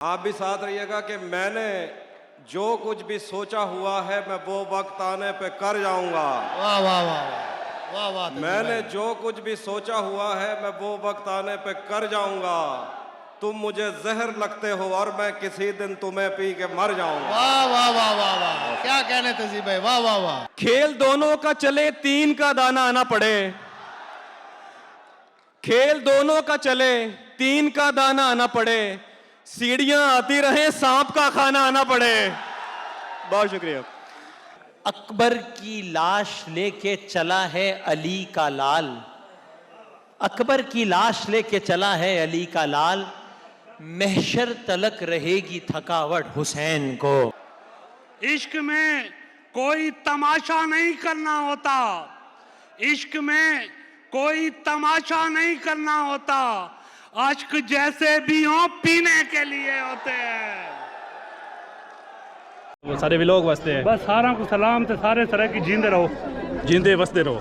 आप भी साथ रहिएगा कि मैंने जो कुछ भी सोचा हुआ है मैं वो वक्त आने पे कर जाऊंगा। वाह वाह वाह वाह वाह वाह। मैंने जो कुछ भी सोचा हुआ है मैं वो वक्त आने पे कर जाऊंगा। तुम मुझे जहर लगते हो और मैं किसी दिन तुम्हें पी के मर जाऊंगा। वाह वाह वाह वाह वाह, क्या कहने तहजीब भाई, वाह वाह वाह। खेल दोनों का चले, 3 का दाना आना पड़े। खेल दोनों का चले, 3 का दाना आना पड़े। सीढ़ियां आती रहे, सांप का खाना आना पड़े। बहुत शुक्रिया। अकबर की लाश लेके चला है अली का लाल। अकबर की लाश लेके चला है अली का लाल। महशर तलक रहेगी थकावट हुसैन को। इश्क में कोई तमाशा नहीं करना होता। इश्क में कोई तमाशा नहीं करना होता। आशिक जैसे भी हो पीने के लिए होते हैं। वो सारे व्लॉग वास्ते हैं। बस सारा को सलाम ते सारे तरह की जींदे रहो, जिंदे वसते रहो।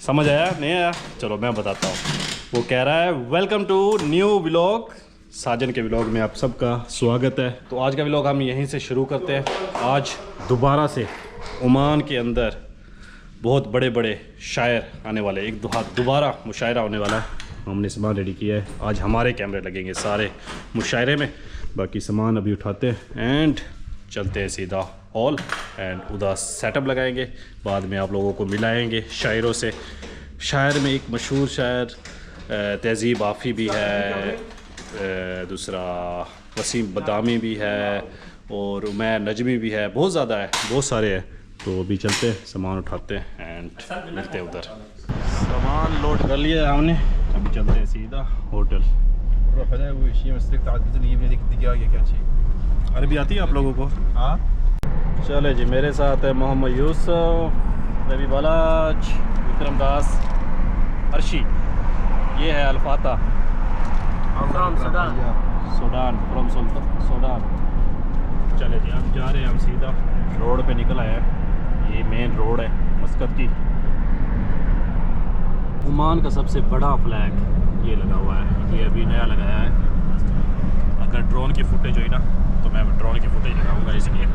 समझ आया नहीं आया? चलो मैं बताता हूँ। वो कह रहा है वेलकम टू न्यू व्लॉग। साजन के व्लॉग में आप सबका स्वागत है। तो आज का व्लॉग हम यहीं से शुरू करते हैं। आज दोबारा से ओमान के अंदर बहुत बड़े बड़े शायर आने वाले, एक दोबारा मुशायरा होने वाला है। हमने सामान रेडी किया है। आज हमारे कैमरे लगेंगे सारे मुशायरे में। बाकी सामान अभी उठाते हैं एंड चलते हैं सीधा हॉल एंड उधर सेटअप लगाएंगे। बाद में आप लोगों को मिलाएंगे शायरों से। शायर में एक मशहूर शायर तहजीब आफ़ी भी है, दूसरा वसीम बदामी भी है और उमैर नजमी भी है। बहुत ज़्यादा है, बहुत सारे हैं। तो अभी चलते हैं, सामान उठाते हैं एंड मिलते हैं उधर। सामान लोड कर लिया है हमने, अभी चलते हैं सीधा होटल। अरबी आती है आप लोगों को? हाँ। चले जी, मेरे साथ है मोहम्मद यूसुफ, रवि बालाज, विक्रम दास, अर्शी। ये है अल्फाता फ्रॉम सूडान। चले जी, हम जा रहे हैं, हम सीधा रोड पे निकल आए हैं। ये मेन रोड है मस्कत की। ओमान का सबसे बड़ा फ्लैग ये लगा हुआ है, ये अभी नया लगाया है। अगर ड्रोन की फुटेज हुई ना तो मैं ड्रोन की फुटेज लगाऊंगा इसलिए।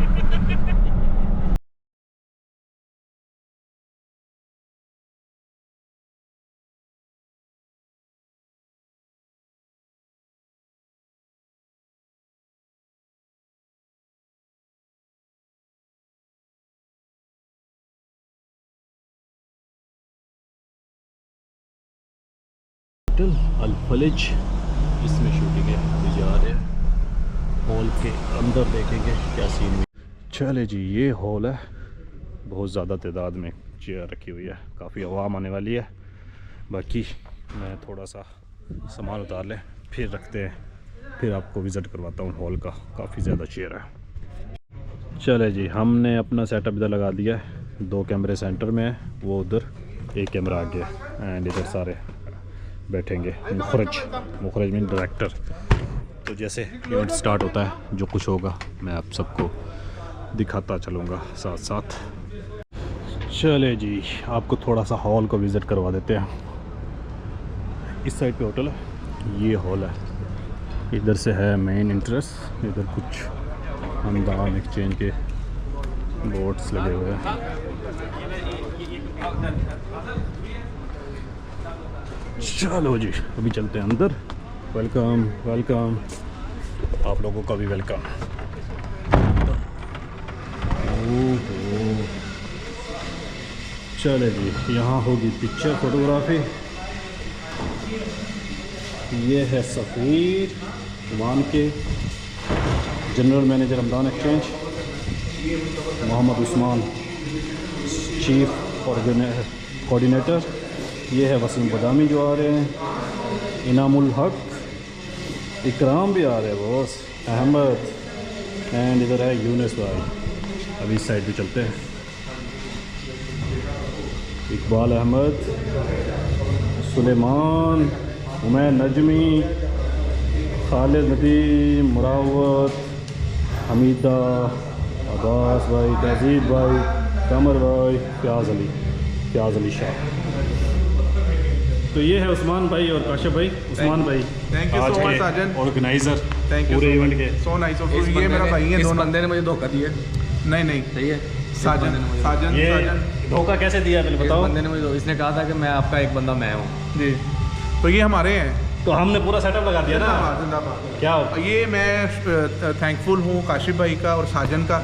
अल फलिज, इसमें शूटिंग है। अभी जा रहे हैं हॉल के अंदर, देखेंगे क्या सीन हुई। चले जी, ये हॉल है। बहुत ज़्यादा तादाद में चेयर रखी हुई है, काफ़ी आवाम आने वाली है। बाकी मैं थोड़ा सा सामान उतार लें फिर रखते हैं, फिर आपको विज़िट करवाता हूँ हॉल का। काफ़ी ज़्यादा चेयर है। चले जी, हमने अपना सेटअप इधर लगा दिया है। 2 कैमरे सेंटर में है, वो उधर, एक कैमरा आगे एंड इधर सारे बैठेंगे। मुखरज मीन डायरेक्टर। तो जैसे इवेंट स्टार्ट होता है, जो कुछ होगा मैं आप सबको दिखाता चलूँगा साथ साथ। चले जी, आपको थोड़ा सा हॉल को विज़िट करवा देते हैं। इस साइड पे होटल है, ये हॉल है। इधर से है मेन एंट्रेंस। इधर कुछ हमदान एक्सचेंज के बोर्ड्स लगे हुए हैं। चलो जी, अभी चलते हैं अंदर। वेलकम वेलकम, आप लोगों का भी वेलकम। चले जी, यहाँ होगी पिक्चर फोटोग्राफी। ये है सफ़ीर ओमान के, general manager Hamdan exchange Mohammad Usman, chief coordinator. ये है वसीम बदामी जो आ रहे हैं, इनामुल हक, इकराम भी आ रहे हैं, बॉस अहमद एंड इधर है यूनिस भाई। अभी इस साइड भी चलते हैं। इकबाल अहमद, सुलेमान, उमैर नजमी, खालिद नदीम, मुरावत, हमीदा, अब्बास भाई, तहजीब भाई, कमर भाई, फ्याज अली शाह। तो ये है उस्मान भाई और काशिफ भाई। उस्मान भाई Thank you so आज much, के साजन। ऑर्गेनाइजर Thank you पूरे so इवेंट much. के। So nice of you. ये मेरा भाई है, दोनों बंदे ने मुझे धोखा दिया। नहीं सही है। साजन ये साजन धोखा कैसे दिया पहले बताओ। बंदे ने मुझे इसने कहा था कि मैं आपका एक बंदा मैं हूँ। जी तो ये हमारे हैं। तो हमने पूरा सेटअप लगा दिया ना। जिंदाबाद। क्या ये मैं थैंकफुल हूँ काशिफ भाई का और साजन का।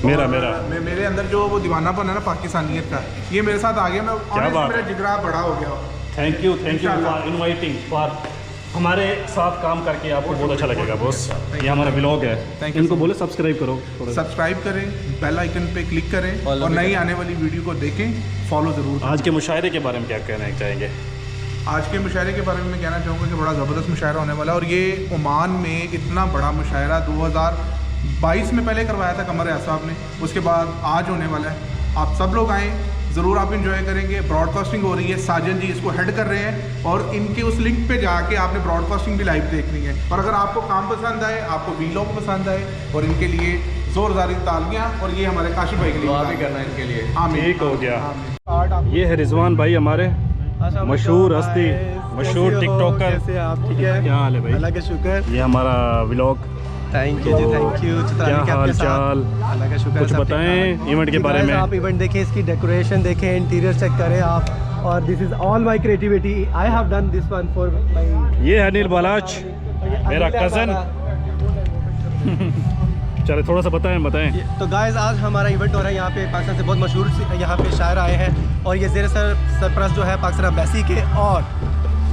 मेरा- और, मेरा। मेरे अंदर जो वो दीवानापन है ना पाकिस्तानियत का, ये मेरे साथ आ गया। मैं honest बात मेरा है। जिगरा बड़ा हो गया। थैंक यू फॉर इंशाल्लाह। इनवाइटिंग फॉर हमारे साथ काम करके आपको बहुत अच्छा लगेगा बॉस। ये हमारा ब्लॉग है। Thank you इनको so बोले सब्सक्राइब करो थोड़ा। सब्सक्राइब करें, बेल आइकन पे क्लिक करें और नई आने वाली वीडियो को देखें, फॉलो ज़रूर करें। आज के मुशायरे के बारे में क्या कहना चाहेंगे? आज के मुशायरे के बारे में मैं कहना चाहूँगा कि बड़ा ज़बरदस्त मुशायरा होने वाला है। और ये ओमान में इतना बड़ा मुशायरा 2022 में पहले करवाया था कमर रियाज साहब ने, उसके बाद आज होने वाला है। आप सब लोग आएँ, ज़रूर आप इंजॉय करेंगे। ब्रॉडकास्टिंग हो रही है, साजन जी इसको हेड कर रहे हैं और इनके उस लिंक पे जाके आपने ब्रॉडकास्टिंग भी लाइव देखनी है। और अगर आपको काम पसंद आए, आपको वीलॉग पसंद आए, और इनके लिए ज़ोरदारी तालियाँ, और ये हमारे काशिफ भाई के लिए दुआ भी करना है इनके लिए। आमीन। ठीक हो गया। आमीन। ये है रिजवान भाई हमारे मशहूर हस्ती, मशहूर टिकटॉकर। कैसे आप? ठीक है, क्या हाल है भाई? अल्लाह का शुक्र। ये हमारा व्लॉग। थैंक यू जी, थैंक यू। क्या हाल चाल? अल्लाह का शुक्र। कुछ सब बताएं ठीक-ठाक। इवेंट के जी बारे guys, में। आप इवेंट देखें, इसकी डेकोरेशन देखें, इंटीरियर चेक करें आप। और this is all my creativity. I have done this one for my. ये है अनिल बालाच, मेरा कज़न। चले थोड़ा सा बताएं। तो गाइस, आज हमारा इवेंट हो रहा है यहाँ पे। पाकिस्तान से बहुत मशहूर यहाँ पे शायर आए हैं, और ये ज़ेर सरपरस्त जो है पाकिस्तान एम्बेसी के। और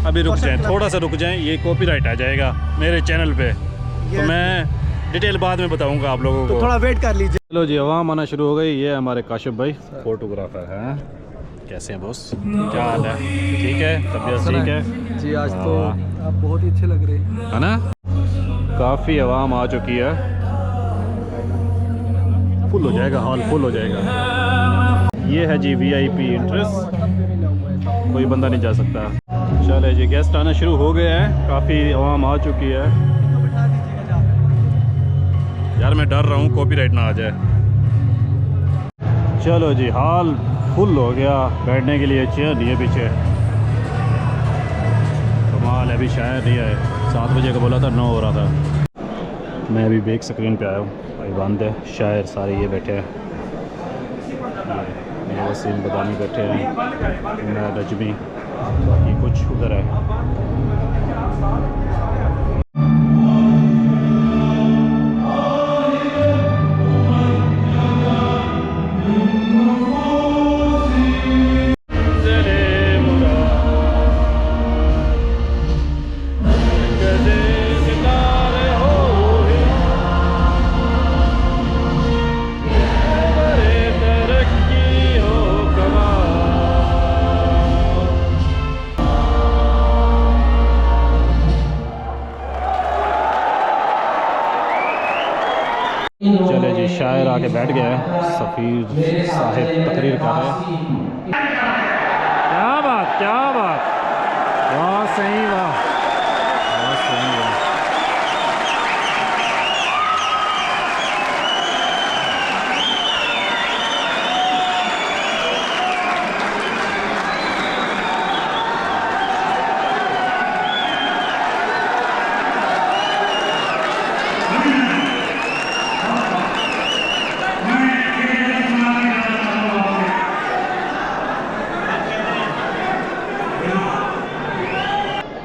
अभी रुक जाएं, थोड़ा सा रुक जाएं, ये कॉपीराइट आ जाएगा मेरे चैनल पे, तो मैं डिटेल बाद में बताऊंगा आप लोगों को। तो थोड़ा वेट कर लीजिए। चलो जी, आवाम आना शुरू हो गई। ये हमारे काशिफ भाई फोटोग्राफर हैं। कैसे हैं बॉस? क्या हाल है? ठीक है, तबीयत ठीक है जी? आज तो वाह। आप बहुत ही अच्छे लग रहे हैं। है ना? काफ़ी आवाम आ चुकी है, फुल हो जाएगा, हॉल फुल हो जाएगा। ये है जी VIP इंट्रेस्ट, कोई बंदा नहीं जा सकता। चले जी, गेस्ट आना शुरू हो गए हैं, काफ़ी आवाम आ चुकी है। यार मैं डर रहा हूँ कॉपीराइट ना आ जाए। चलो जी, हॉल फुल हो गया, बैठने के लिए चेयर दिए पीछे। कमाल है, अभी शायद नहीं आए, 7 बजे का बोला था, 9 हो रहा था। मैं अभी बिग स्क्रीन पे आया हूँ, भाई बंद है, शायर सारे ये बैठे हैं। मेरे वसीम बदामी बैठे हैं, मैं रजमी, बाकी कुछ उधर है। चले जी, शायर आके बैठ गया है, सफ़ीर साहिब तकरीर कर रहे हैं। क्या बात, वाह सही, वाह सही, वाह।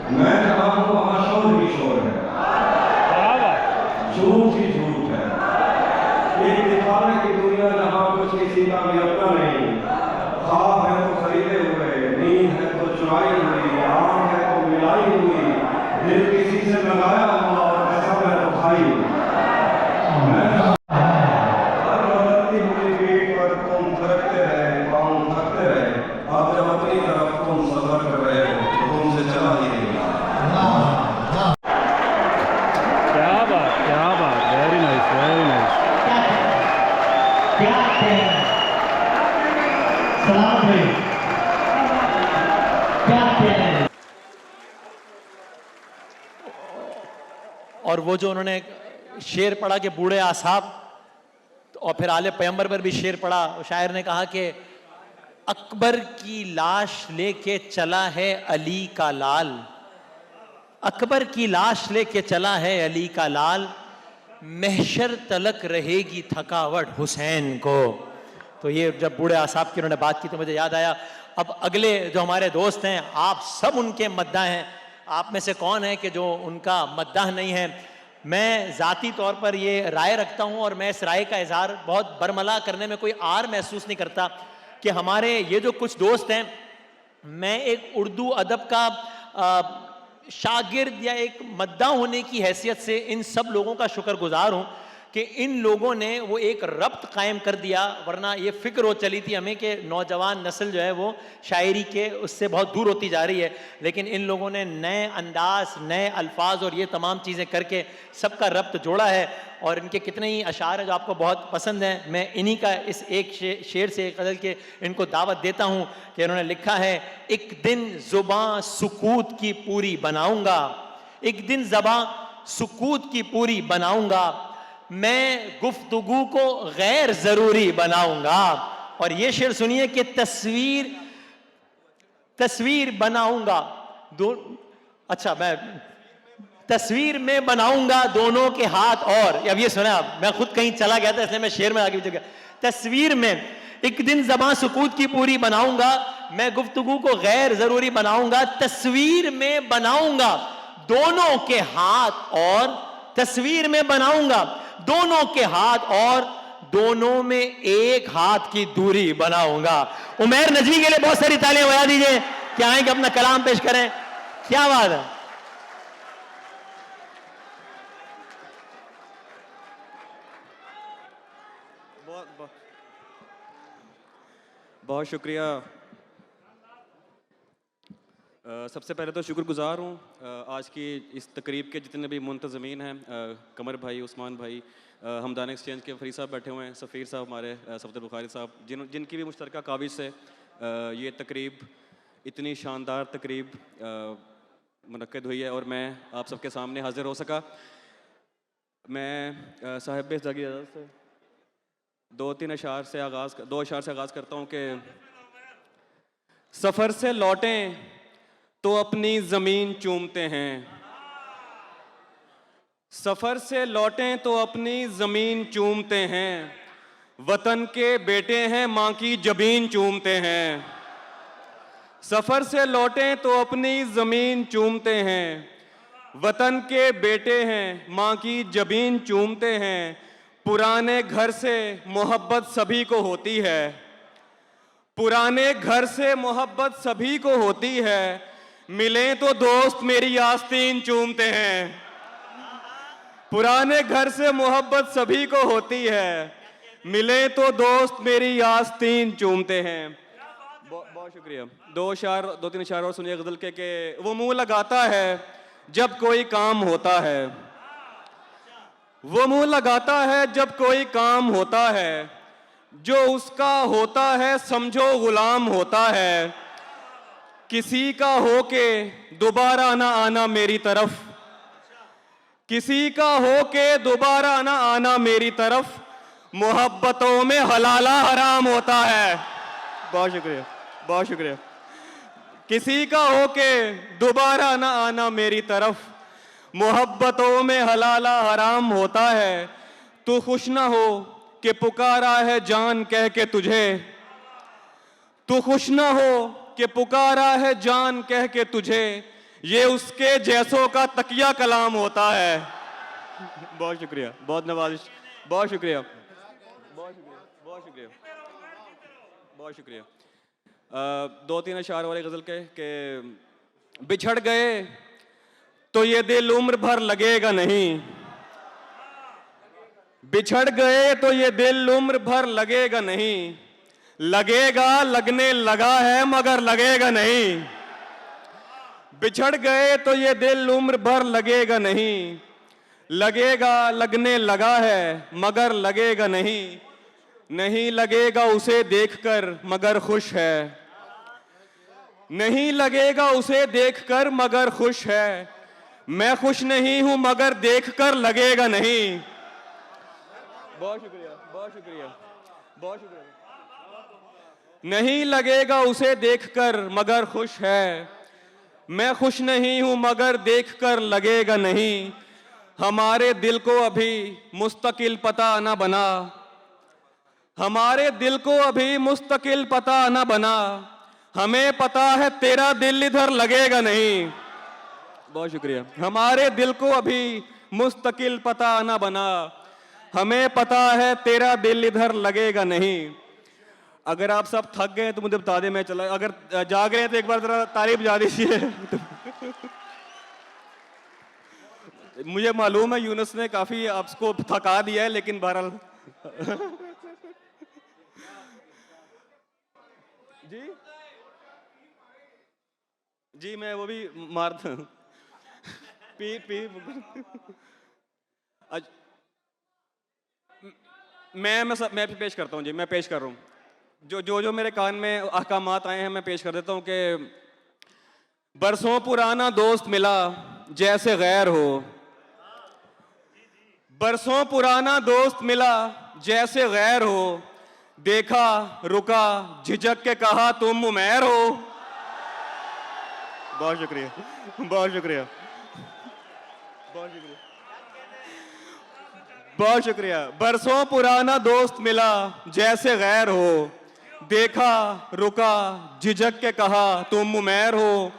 मैं जहाँ हूँ वहाँ शोर ही शोर है, झूठ ही झूठ है। एक दिखाने की दुनिया जहाँ कुछ किसी का भी अपना नहीं। ख्वाब है तो खरीदे हुए, नींद है तो चुराई हुई, आँख है तो मिलाई हुई, दिल किसी से लगाया हुआ और कसम है तो खाई। मैं हर बदलती हुई पीठ पर तुम थकते रहे, पाँव थकते रहे, अब जब अपनी तरफ तुम सफर कर रहे हो तो तुमसे चला ही नहीं। क्या बात, वेरी नाइस, वेरी नाइस। और वो जो उन्होंने शेर पढ़ा कि बूढ़े आसाब, और फिर आले पैगंबर पर भी शेर पढ़ा। शायर ने कहा कि अकबर की लाश लेके चला है अली का लाल, अकबर की लाश लेके चला है अली का लाल, महशर तलक रहेगी थकावट हुसैन को। तो ये जब बूढ़े आसाब की उन्होंने बात की तो मुझे याद आया। अब अगले जो हमारे दोस्त हैं, आप सब उनके मद्दाह हैं। आप में से कौन है कि जो उनका मद्दाह नहीं है? मैं ज़ाती तौर पर ये राय रखता हूँ और मैं इस राय का इजहार बहुत बरमला करने में कोई आर महसूस नहीं करता कि हमारे ये जो कुछ दोस्त हैं, मैं एक उर्दू अदब का शागिर्द या एक मद्दाह होने की हैसियत से इन सब लोगों का शुक्रगुजार हूँ कि इन लोगों ने वो एक रब्त कायम कर दिया। वरना ये फिक्र हो चली थी हमें कि नौजवान नस्ल जो है वो शायरी के उससे बहुत दूर होती जा रही है, लेकिन इन लोगों ने नए अंदाज, नए अल्फाज और ये तमाम चीज़ें करके सबका रब्त जोड़ा है। और इनके कितने ही अशार हैं जो आपको बहुत पसंद हैं। मैं इन्हीं का इस एक शेर से एक गज़ल के इनको दावत देता हूँ कि इन्होंने लिखा है, एक दिन ज़ुबां सुकूत की पूरी बनाऊंगा, एक दिन ज़बां सुकूत की पूरी बनाऊंगा, मैं गुफ्तगू को गैर जरूरी बनाऊंगा। और ये शेर सुनिए कि तस्वीर बनाऊंगा अच्छा मैं तस्वीर में बनाऊंगा दोनों के हाथ। और अब ये सुना, मैं खुद कहीं चला गया था इसलिए मैं शेर में आगे चल गया। तस्वीर में एक दिन ज़बां सुकूत की पूरी बनाऊंगा, मैं गुफ्तगू को गैर जरूरी बनाऊंगा, तस्वीर में बनाऊंगा दोनों के हाथ, और तस्वीर में बनाऊंगा दोनों के हाथ, और दोनों में एक हाथ की दूरी बनाऊंगा। उमैर नजवी के लिए बहुत सारी तालियां बजा दीजिए कि आएंगे अपना कलाम पेश करें। क्या बात है। बहुत शुक्रिया। सबसे पहले तो शुक्रगुजार हूँ आज की इस तकरीब के जितने भी मुंतज़मीन हैं, कमर भाई, उस्मान भाई, हमदान एक्सचेंज के फरीद साहब बैठे हुए हैं, सफ़ीर साहब हमारे, सफदर बुखारी साहब, जिनकी भी मुश्तरका काविश से ये तकरीब, इतनी शानदार तकरीब मुनक्किद हुई है और मैं आप सबके सामने हाजिर हो सका। मैं साहिब ज़ागी इजाज़त से दो अशार से आगाज़ करता हूँ कि सफ़र से लौटें तो अपनी ज़मीन चूमते हैं, सफ़र से लौटें तो अपनी ज़मीन चूमते हैं, वतन के बेटे हैं माँ की जबीन चूमते हैं। सफ़र से लौटें तो अपनी ज़मीन चूमते हैं, वतन के बेटे हैं माँ की जबीन चूमते हैं। पुराने घर से मोहब्बत सभी को होती है, पुराने घर से मोहब्बत सभी को होती है, मिले तो दोस्त मेरी आस्तीन चूमते हैं। पुराने घर से मोहब्बत सभी को होती है, मिले तो दोस्त मेरी आस्तीन चूमते हैं। बहुत शुक्रिया। दो तीन इशारे और सुनिए गज़ल के वो मुंह लगाता है जब कोई काम होता है, वो मुंह लगाता है जब कोई काम होता है, जो उसका होता है समझो गुलाम होता है। किसी का हो के दोबारा ना आना मेरी तरफ, किसी का हो के दोबारा ना आना मेरी तरफ, मोहब्बतों में हलाला हराम होता है। बहुत शुक्रिया, बहुत शुक्रिया। किसी का हो के दोबारा ना आना मेरी तरफ, मोहब्बतों में हलाला हराम होता है। तू खुश ना हो कि पुकारा है जान कह के तुझे, तू खुश ना हो कि पुकारा है जान कह के तुझे, ये उसके जैसों का तकिया कलाम होता है। बहुत शुक्रिया, बहुत नवाजिश, बहुत शुक्रिया, बहुत शुक्रिया, बहुत शुक्रिया, बहुत शुक्रिया। दो तीन अशार वाले गज़ल के बिछड़ गए तो ये दिल उम्र भर लगेगा नहीं, बिछड़ गए तो ये दिल उम्र भर लगेगा नहीं, लगेगा लगने लगा है मगर लगेगा नहीं। बिछड़ गए तो ये दिल उम्र भर लगेगा नहीं, लगेगा लगने लगा है मगर लगेगा नहीं। नहीं लगेगा उसे देखकर मगर खुश है, नहीं लगेगा उसे देखकर मगर खुश है, मैं खुश नहीं हूं मगर देखकर लगेगा नहीं। बहुत शुक्रिया, बहुत शुक्रिया, बहुत शुक्रिया। नहीं लगेगा उसे देखकर मगर खुश है। मैं खुश नहीं हूं मगर देखकर लगेगा नहीं। हमारे दिल को अभी मुस्तकिल पता न बना। हमारे दिल को अभी मुस्तकिल पता न बना। हमें पता है तेरा दिल इधर लगेगा नहीं। बहुत शुक्रिया। हमारे दिल को अभी मुस्तकिल पता न बना। हमें पता है तेरा दिल इधर लगेगा नहीं। अगर आप सब थक गए तो मुझे बता दें, मैं चला। अगर जाग रहे हैं तो एक बार जरा तारीफ बजा दीजिए। मुझे मालूम है यूनुस ने काफी आपको थका दिया है, लेकिन बहरहाल जी जी मैं वो भी मार पी मैं पेश करता हूँ जी। मैं पेश कर रहा हूँ जो मेरे कान में अहकामात आए हैं, मैं पेश कर देता हूँ कि बरसों पुराना दोस्त मिला जैसे गैर हो। बरसों पुराना दोस्त मिला जैसे गैर हो। देखा रुका झिझक के कहा तुम उमैर हो। बहुत शुक्रिया, बहुत शुक्रिया, बहुत शुक्रिया, बहुत शुक्रिया। बरसों पुराना दोस्त मिला जैसे गैर हो। देखा रुका झिझक के कहा तुम उमैर हो।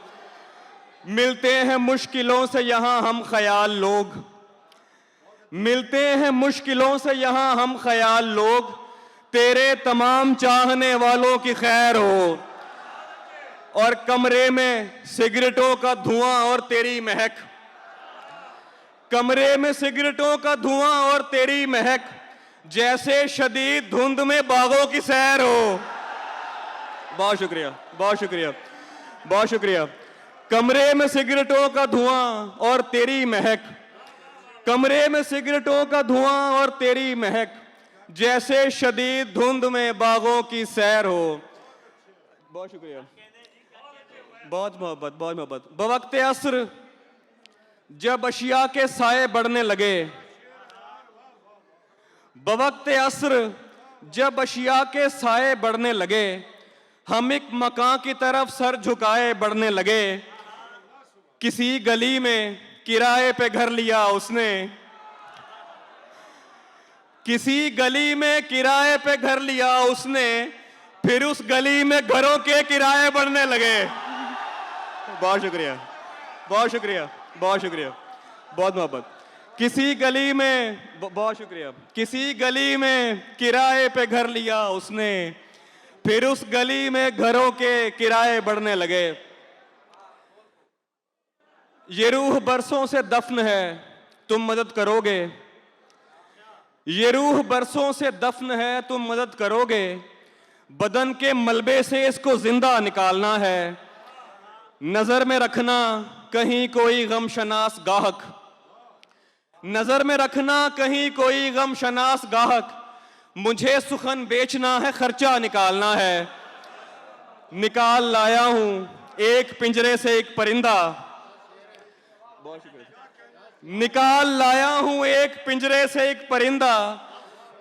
मिलते हैं मुश्किलों से यहाँ हम ख्याल लोग। मिलते हैं मुश्किलों से यहाँ हम ख्याल लोग। तेरे तमाम चाहने वालों की खैर हो। और कमरे में सिगरेटों का धुआं और तेरी महक। कमरे में सिगरेटों का धुआं और तेरी महक। जैसे शदीद धुंध में बागों की सैर हो। बहुत शुक्रिया, बहुत शुक्रिया, बहुत शुक्रिया। कमरे में सिगरेटों का धुआं और तेरी महक। कमरे में सिगरेटों का धुआं और तेरी महक। जैसे शदीद धुंध में बागों की सैर हो। बहुत शुक्रिया, बहुत मोहब्बत, बहुत मोहब्बत। बवक्ते अस्र जब अशिया के साए बढ़ने लगे। बवक्ते अस्र जब अशिया के साए बढ़ने लगे। हम एक मकान की तरफ सर झुकाए बढ़ने लगे। किसी गली में किराए पे घर लिया उसने। किसी गली में किराए पे घर लिया उसने। फिर उस गली में घरों के किराए बढ़ने लगे। बहुत शुक्रिया, बहुत शुक्रिया, बहुत शुक्रिया, बहुत मोहब्बत। किसी गली में बहुत शुक्रिया। किसी गली में किराए पे घर लिया उसने। फिर उस गली में घरों के किराए बढ़ने लगे। ये रूह बरसों से दफन है तुम मदद करोगे। ये रूह बरसों से दफन है तुम मदद करोगे। बदन के मलबे से इसको जिंदा निकालना है। नजर में रखना कहीं कोई गमशनास गाहक। नजर में रखना कहीं कोई गमशनास गाहक। मुझे सुखन बेचना है खर्चा निकालना है। निकाल लाया हूं एक पिंजरे से एक परिंदा। बहुत शुक्रिया। निकाल लाया हूं एक पिंजरे से एक परिंदा।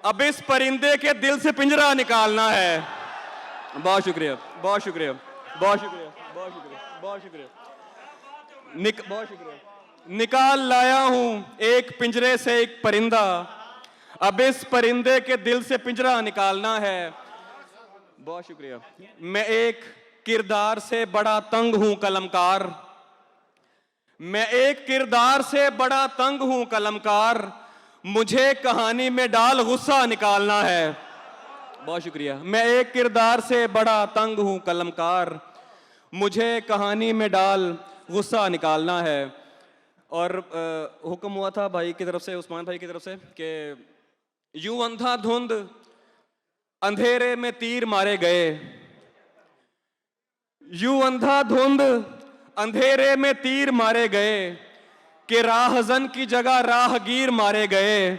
अब इस परिंदे के दिल से पिंजरा निकालना है। बहुत शुक्रिया, बहुत शुक्रिया, बहुत शुक्रिया, बहुत शुक्रिया, बहुत शुक्रिया, बहुत शुक्रिया। निकाल लाया हूं एक पिंजरे से एक परिंदा। अब इस परिंदे के दिल से पिंजरा निकालना है। बहुत शुक्रिया। मैं एक किरदार से बड़ा तंग हूं कलमकार। मैं एक किरदार से बड़ा तंग हूं कलमकार। मुझे कहानी में डाल गुस्सा निकालना है। बहुत शुक्रिया। मैं एक किरदार से बड़ा तंग हूं कलमकार। मुझे कहानी में डाल गुस्सा निकालना है। और हुक्म हुआ था भाई की तरफ से, उस्मान भाई की तरफ से, कि यूं अंधाधुंध अंधेरे में तीर मारे गए। यूं अंधाधुंध अंधेरे में तीर मारे गए। कि राहजन की जगह राहगीर मारे गए।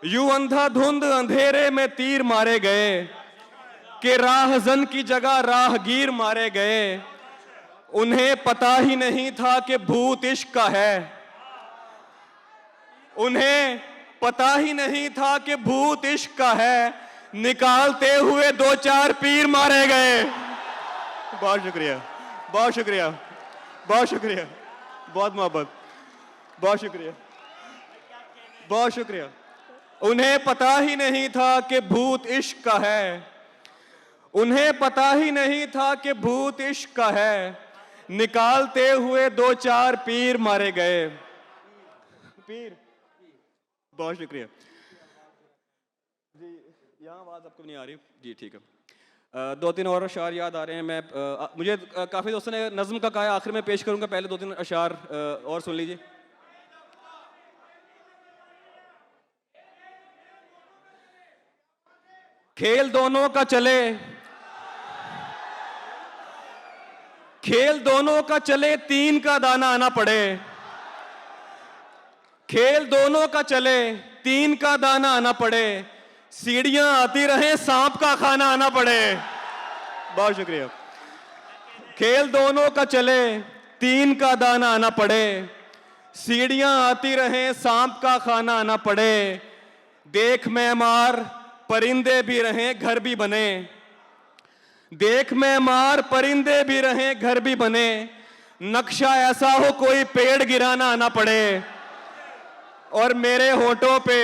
यूं अंधाधुंध अंधेरे में तीर मारे गए। कि राहजन की जगह राहगीर मारे गए। उन्हें पता ही नहीं था कि भूत इश्क का है। उन्हें पता ही नहीं था कि भूत इश्क का है, निकालते हुए 2-4 पीर मारे गए। बहुत शुक्रिया, बहुत शुक्रिया, बहुत शुक्रिया, बहुत मोहब्बत, बहुत शुक्रिया, बहुत शुक्रिया। उन्हें पता ही नहीं था कि भूत इश्क का है। उन्हें पता ही नहीं था कि भूत इश्क का है, निकालते हुए 2-4 पीर मारे गए। पीर, बहुत शुक्रिया जी। यहाँ आवाज़ आपको नहीं आ रही जी? ठीक है। 2-3 और अशार याद आ रहे हैं। मुझे काफ़ी दोस्तों ने नज़्म का कहा है, आखिर में पेश करूंगा, पहले 2-3 अशार और सुन लीजिए। खेल दोनों का चले, खेल दोनों का चले, 3 का दाना आना पड़े। खेल दोनों का चले, 3 का दाना आना पड़े, सीढ़ियां आती रहे, सांप का खाना आना पड़े। बहुत शुक्रिया। खेल दोनों का चले, 3 का दाना आना पड़े, सीढ़ियां आती रहे, सांप का खाना आना पड़े। देख मैमार परिंदे भी रहें, घर भी बने। देख मैमार परिंदे भी रहें, घर भी बने। नक्शा ऐसा हो कोई पेड़ गिराना आना पड़े। और मेरे होठों पे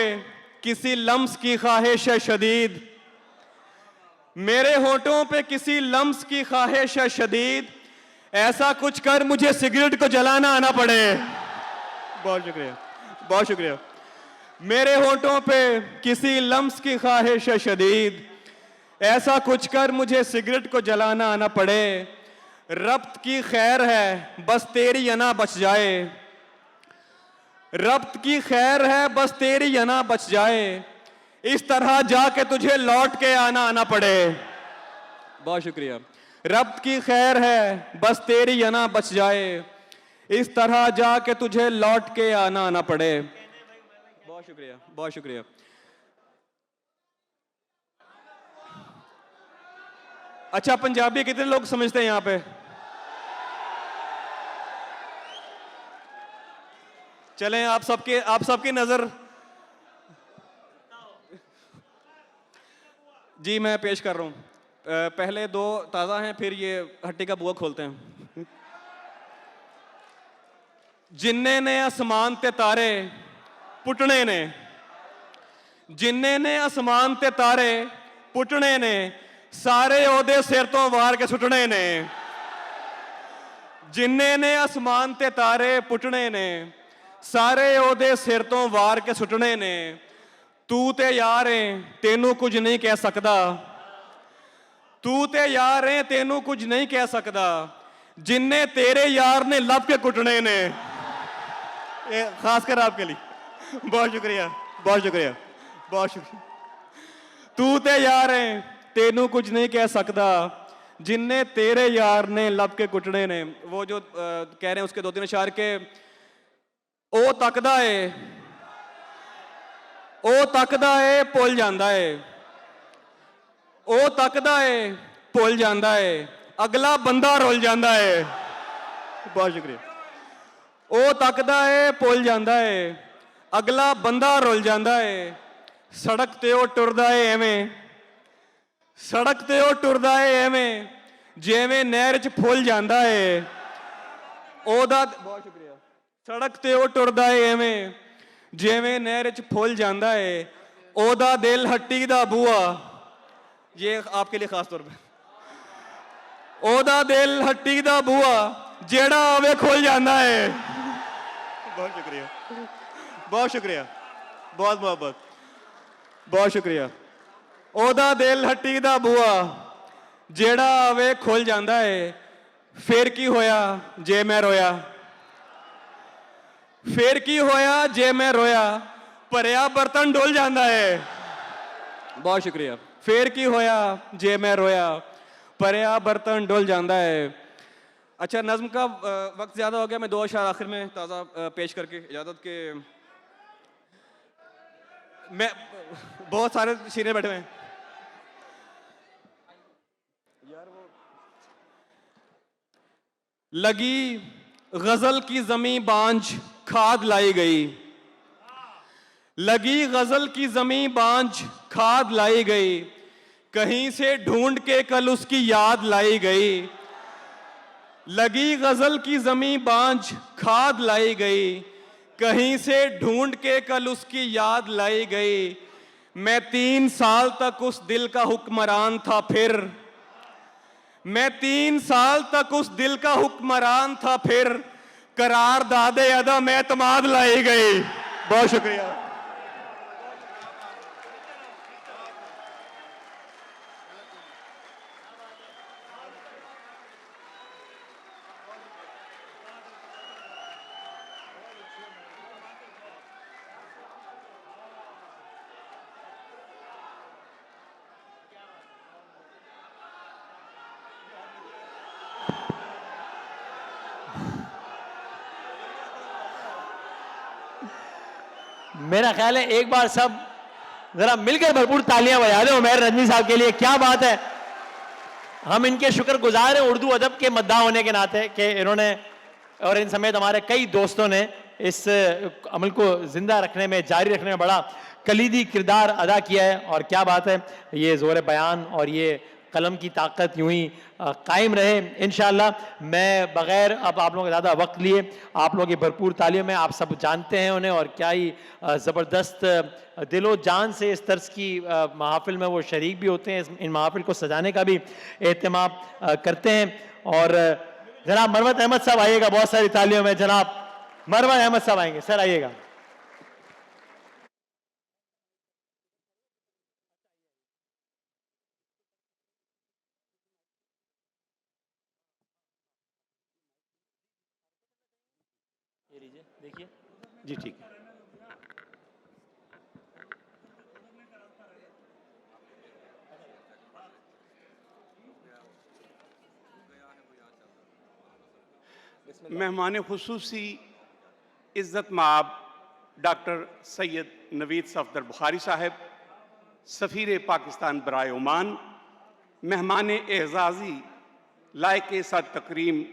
किसी लम्स की ख्वाहिश है शदीद। मेरे होठों पे किसी लम्स की ख्वाहिश है शदीद। ऐसा कुछ कर मुझे सिगरेट को जलाना आना पड़े। बहुत शुक्रिया, बहुत शुक्रिया। मेरे होठों पे किसी लम्स की ख्वाहिश है शदीद। ऐसा कुछ कर मुझे सिगरेट को जलाना आना पड़े। रब्त की खैर है बस तेरी अना बच जाए। रब्त की खैर है बस तेरी अना बच जाए। इस तरह जाके तुझे लौट के आना पड़े। बहुत शुक्रिया। रब्त की खैर है बस तेरी अना बच जाए। इस तरह जाके तुझे लौट के आना पड़े। बहुत शुक्रिया, बहुत शुक्रिया। अच्छा, पंजाबी कितने लोग समझते हैं यहां पे? चलें, आप सबकी नजर जी मैं पेश कर रहा हूं। पहले 2 ताजा हैं, फिर ये हट्टी का बुआ खोलते हैं। जिन्ने ने आसमान ते तारे पुटने ने, जिन्ने ने आसमान ते तारे पुटने ने, सारे ओदे सिर तो वार के सुटने ने। जिन्ने ने आसमान ते तारे पुटने ने, सारे ओदे सिर तो वार के सुटने ने। तू ते यार है तेनू कुछ नहीं कह सकदा। तू ते यार है तेनू कुछ नहीं कह सकदा। जिन्ने तेरे यार ने लब के कुटने ने। खासकर आपके लिए। बहुत शुक्रिया, बहुत शुक्रिया, बहुत शुक्रिया। तू ते यार है तेनू कुछ नहीं कह सकदा। जिन्ने तेरे यार ने लब के कुटने ने। वो जो कह रहे हैं उसके 2-3 अशार के, ओ तकदा है, ओ तकदा है भुल जांदा है। ओ तकदा है भुल जांदा है, अगला बंदा रुल जांदा है। बहुत शुक्रिया। ओ तकदा है भुल जांदा है, अगला बंदा रुल जांदा है। सड़क ते ओ टुरदा है एवें, सड़क ते ओ टुरदा है एवें, जिवें नहर च फुल जांदा है। ओदा बहुत शुक्रिया। सड़क ते ओ टुरदा है एवें, जिवें नहर च फुल जांदा है। ओदा दिल हट्टी दा बूआ, ये आपके लिए खास तौर पे। ओदा दिल हट्टी दा बूआ, जेड़ा आवे खुल जांदा है। बहुत शुक्रिया, बहुत शुक्रिया, बहुत मोहब्बत, बहुत शुक्रिया। ओदा दिल हट्टी दा बूआ, जेड़ा आवे खुल जांदा है। फिर की होया जे मैं रोया, फिर की होया जे मैं रोया, भरिया बर्तन डुल जांदा है। बहुत शुक्रिया। फिर की होया जे मैं रोया, भरिया बर्तन डुल जांदा है। अच्छा, नज़्म का वक्त ज़्यादा हो गया, मैं 2 अशार आखिर में ताज़ा पेश करके इजाज़त के। मैं बहुत सारे शीरे बैठे हुए हैं यार। वो लगी गजल की जमी बांझ खाद लाई गई, लगी गजल की जमी बांझ खाद लाई गई, कहीं से ढूंढ के कल उसकी याद लाई गई। लगी गजल की जमी बांझ खाद लाई गई, कहीं से ढूंढ के कल उसकी याद लाई गई। मैं 3 साल तक उस दिल का हुक्मरान था, फिर मैं 3 साल तक उस दिल का हुक्मरान था, फिर करार दादे अदम एतमाद लाई गई। बहुत शुक्रिया। मेरा ख्याल है एक बार सब जरा मिलकर भरपूर तालियां बजा दें उमैर रजवी साहब के लिए। क्या बात है, हम इनके शुक्रगुजार हैं उर्दू अदब के मद्दा होने के नाते कि इन्होंने और इन समेत हमारे कई दोस्तों ने इस अमल को जिंदा रखने में, जारी रखने में बड़ा कलीदी किरदार अदा किया है। और क्या बात है, ये जोर बयान और ये कलम की ताकत यूं ही कायम रहे इंशाअल्लाह। मैं बगैर अब आप लोगों के ज़्यादा वक्त लिए आप लोगों की भरपूर तालियों में, आप सब जानते हैं उन्हें और क्या ही ज़बरदस्त दिलो जान से इस तर्ज की महफिल में वो शरीक भी होते हैं, इन महफिल को सजाने का भी एहतमाम करते हैं। और जनाब मरवत अहमद साहब आइएगा, बहुत सारी तालियों में जनाब मरवत अहमद साहब आएंगे। सर आइएगा। ये लीजिए, देखिए जी, ठीक है। मेहमान खुसूसी इज़्ज़त माब डॉक्टर सैयद नवीद सफदर बुखारी साहब, सफ़ीर पाकिस्तान बराए ओमान, मेहमान एजाज़ी लायक सद तकरीम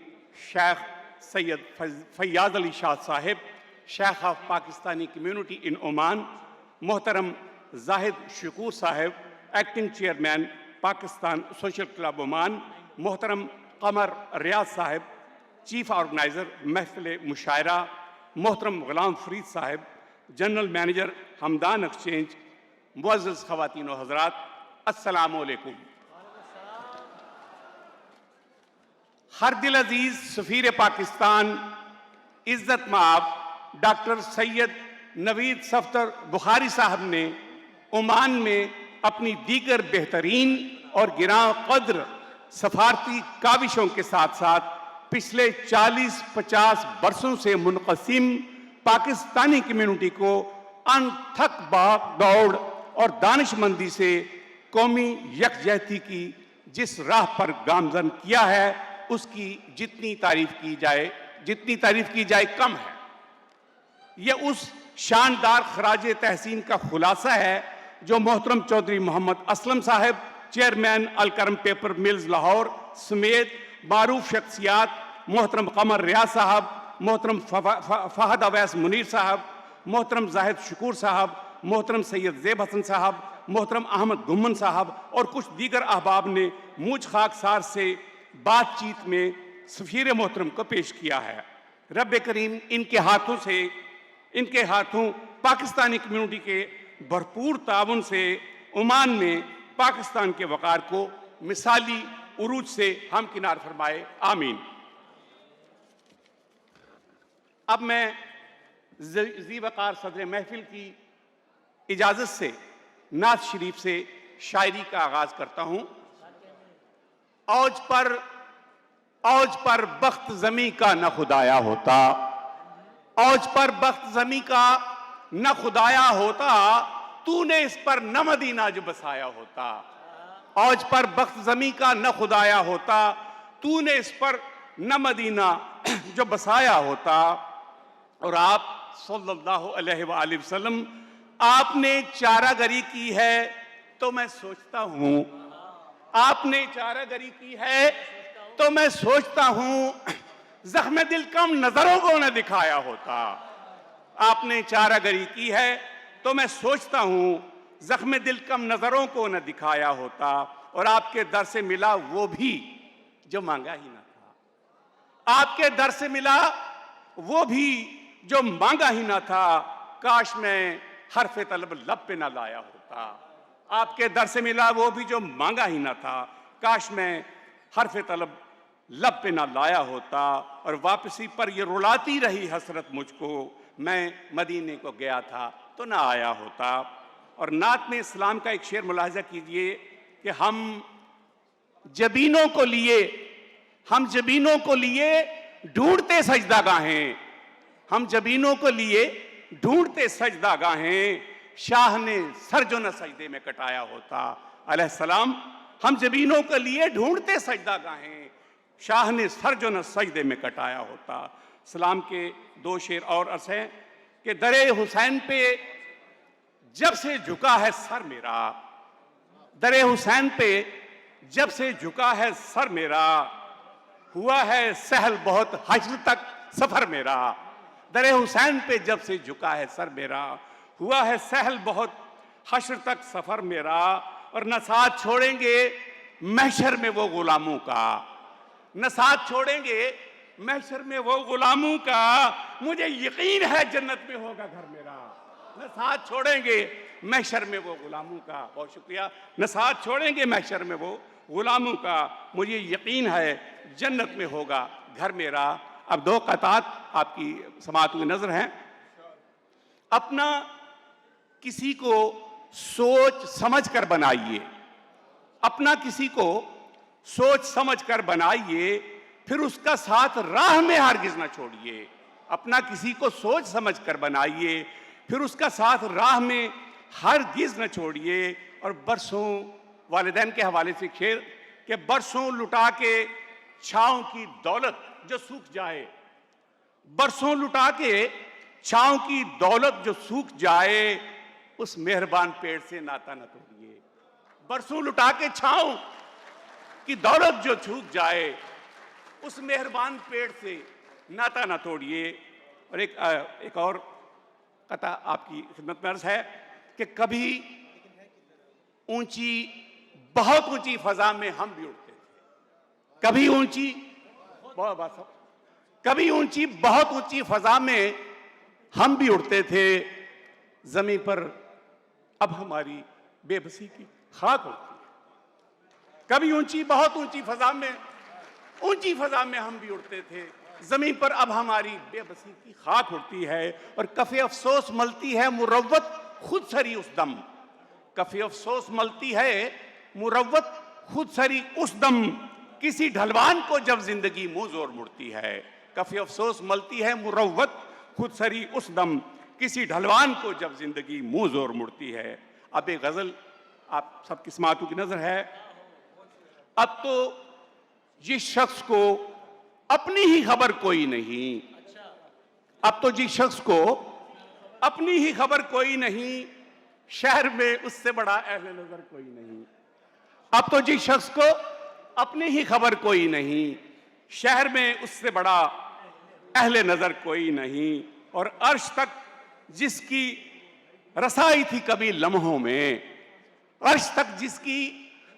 शेख सैयद फैयाज़ अली शाह साहब, शेख of Pakistani community in Oman, मोहतरम जाहिद शकूर साहब, acting chairman Pakistan social club Oman, मोहतरम कमर रियाज साहब, चीफ ऑर्गेनाइज़र महफिल मुशायरा, मोहतरम गुलाम फरीद साहब, जनरल मैनेजर हमदान एक्सचेंज, मुअज़्ज़ज़ ख़वातीन व हज़रात, अस्सलामु अलैकुम। हर दिल अजीज़ सफ़ीर पाकिस्तान इज़्ज़त माब डॉक्टर सैयद नवीद सफदर बुखारी साहब ने ओमान में अपनी दीगर बेहतरीन और गिरां कद्र सफारती काविशों के साथ साथ पिछले 40-50 बरसों से मुनक़सिम पाकिस्तानी कम्युनिटी को अनथक भाग दौड़ और दानिशमंदी से कौमी यकजहती की जिस राह पर गामजन किया है, उसकी जितनी तारीफ की जाए कम है। यह उस शानदार खराज तहसीन का खुलासा है जो मोहतरम चौधरी मोहम्मद असलम साहब, chairman Alkaram paper mills Lahore समेत मारूफ शख्सियात मोहतरम कमर रियाज साहब, मोहतरम फहद अवैस मुनीर साहब, मोहतरम जाहिद शकूर साहब, मोहतरम सैयद ज़ेब हसन साहब, मोहतरम अहमद गुम्मन साहब और कुछ दीगर अहबाब ने मुझ खाकसार से बातचीत में सफ़ीर मोहतरम को पेश किया है। रब करीम इनके हाथों पाकिस्तानी कम्युनिटी के भरपूर ताउन से ओमान में पाकिस्तान के वक़ार को मिसाली उरूज से हमकिनार फरमाए, आमीन। अब मैं ज़ी वक़ार सदर महफिल की इजाज़त से नात शरीफ से शायरी का आगाज़ करता हूँ। औज पर बख्त ज़मी का न खुदाया होता, औज पर बख्त ज़मी का न खुदाया होता, तूने इस पर न मदीना जो बसाया होता। औज पर बख्त ज़मी का न खुदाया होता, तूने इस पर न मदीना जो बसाया होता। और आप सल्लल्लाहु अलैहि वसल्लम आपने चारागरी की है तो मैं सोचता हूँ, आपने चारागरी की है तो मैं सोचता हूँ जख्म दिल कम नजरों को न दिखाया होता। आपने चारागरी की है तो मैं सोचता हूं जख्म दिल कम नजरों को न दिखाया होता, और आपके दर से मिला वो भी जो मांगा ही ना था। आपके दर से मिला वो भी जो मांगा ही ना था, काश मैं हरफ तलब लब पे ना लाया होता। आपके दर से मिला वो भी जो मांगा ही ना था, काश मैं हरफ तलब लब पे ना लाया होता। और वापसी पर ये रुलाती रही हसरत मुझको, मैं मदीने को गया था तो ना आया होता। और नात में इस्लाम का एक शेर मुलाहिजा कीजिए कि हम जबीनों को लिए ढूंढते सजदागाहें, हम जबीनों को लिए ढूंढते सजदागाहें, शाह ने सर जो न सजदे में कटाया होता। अलैहिस्सलाम, हम जबीनों के लिए ढूंढते सजदागाहें, शाह ने सर जो न सजदे में कटाया होता। सलाम के दो शेर और अर्ज हैं कि दरे हुसैन पे जब से झुका है सर मेरा, दरे हुसैन पे जब से झुका है सर मेरा, हुआ है सहल बहुत हश्र तक सफर मेरा। दरे हुसैन पे जब से झुका है सर मेरा, हुआ है सहल बहुत हश्र तक सफर मेरा। और न साथ छोड़ेंगे महशर में वो गुलामों का, न साथ छोड़ेंगे महशर में वो गुलामों का, मुझे यकीन है जन्नत में होगा घर मेरा। न साथ छोड़ेंगे महशर में वो गुलामों का, बहुत शुक्रिया, न साथ छोड़ेंगे महशर में वो गुलामों का, मुझे यकीन है जन्नत में होगा घर मेरा। अब दो कतात आपकी समात में नजर हैं। अपना किसी को सोच समझ कर बनाइए, अपना किसी को सोच समझ कर बनाइए, फिर उसका साथ राह में हरगिज ना छोड़िए। अपना किसी को सोच समझ कर बनाइए, फिर उसका साथ राह में हरगिज न छोड़िए। और बरसों वालिदैन के हवाले से शेर कि बरसों लुटा के छाँव की दौलत जो सूख जाए, बरसों लुटा के छाँव की दौलत जो सूख जाए, उस मेहरबान पेड़ से नाता न तोड़िए। बरसों लुटा के छाँव की दौलत जो सूख जाए, उस मेहरबान पेड़ से नाता न तोड़िए। और एक और कथा आपकी खिदमत में अर्ज है कि कभी ऊंची, बहुत ऊंची फजा में हम भी उड़ते थे। कभी ऊंची, कभी ऊंची, बहुत ऊंची फजा में हम भी उड़ते थे। जमीन पर अब हमारी बेबसी की खाक उड़ती है। कभी ऊंची, बहुत ऊंची फजा में, ऊंची फजा में हम भी उड़ते थे, जमीन पर अब हमारी बेबसी की खाक उड़ती है। और कफे अफसोस मलती है मुरव्वत खुद सरी उस दम, कफे अफसोस मलती है मुरव्वत खुद सरी उस दम, किसी ढलवान को जब जिंदगी मुंह जोर मुड़ती है। कफे अफसोस मलती है मुरव्वत खुद सरी उस दम, किसी ढलवान को जब जिंदगी मुंह जोर मुड़ती है। अब एक गजल आप सब किस्मातों की नजर है। अब तो जिस शख्स को अपनी ही खबर कोई नहीं, अब तो जिस शख्स को अपनी ही खबर कोई नहीं, शहर में उससे बड़ा अहले नजर कोई नहीं। अब तो जिस शख्स को अपनी ही खबर कोई नहीं, शहर में उससे बड़ा अहले नजर कोई नहीं। और अर्श तक जिसकी रसाई थी कभी लम्हों में, अर्श तक जिसकी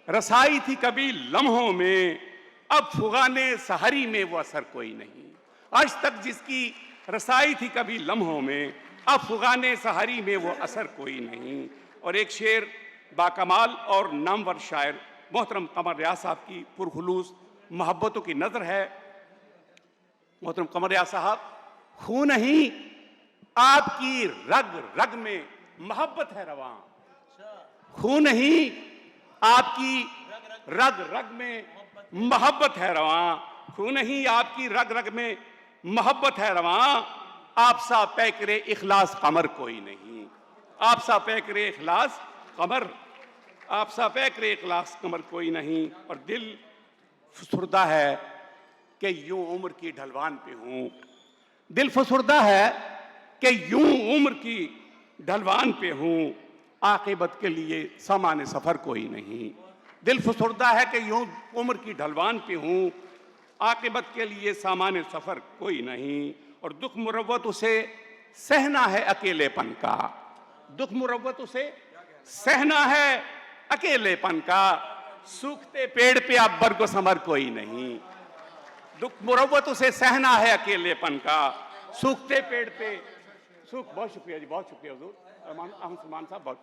रसाई थी कभी लम्हों में, अब फुगाने सहरी में वो असर कोई नहीं। अर्श तक जिसकी रसाई थी कभी लम्हों में, अब फुगाने सहरी में वो असर कोई नहीं। और एक शेर बाकमाल और नामवर शायर मोहतरम कमर रियाज साहब की पुरखुलूस मोहब्बतों की नजर है। मोहतरम कमर रियाज साहब, खून नहीं आपकी रग रग में मोहब्बत है रवां, खून नहीं आपकी रग रग में मोहब्बत है रवां, खून नहीं आपकी रग रग में मोहब्बत है रवां, आप सा पैकरे इखलास कमर कोई नहीं, आप सा पैकरे इखलास कमर, आप सा पैकरे इखलास कमर कोई नहीं। और दिल फुसुरदा है कि यूं उम्र की ढलवान पे हूं, दिल फुसुरदा है कि यूं उम्र की ढलवान पे हूं, आकिबत के लिए सामान्य सफर कोई नहीं। दिल फुसुरदा है कि यूं उम्र की ढलवान पे हूं, आकिबत के लिए सामान्य सफर कोई नहीं, और दुख मुरव्वत उसे सहना है अकेलेपन का। दुख मुरव्वत उसे सहना है अकेलेपन का, सूखते पेड़ पे अब बरगो समर कोई नहीं। दुख मुरव्वत उसे सहना है अकेलेपन का, सूखते पेड़ पे बहुत शुक्रिया जी, बहुत शुक्रिया हुजूर सलमान साहब, बहुत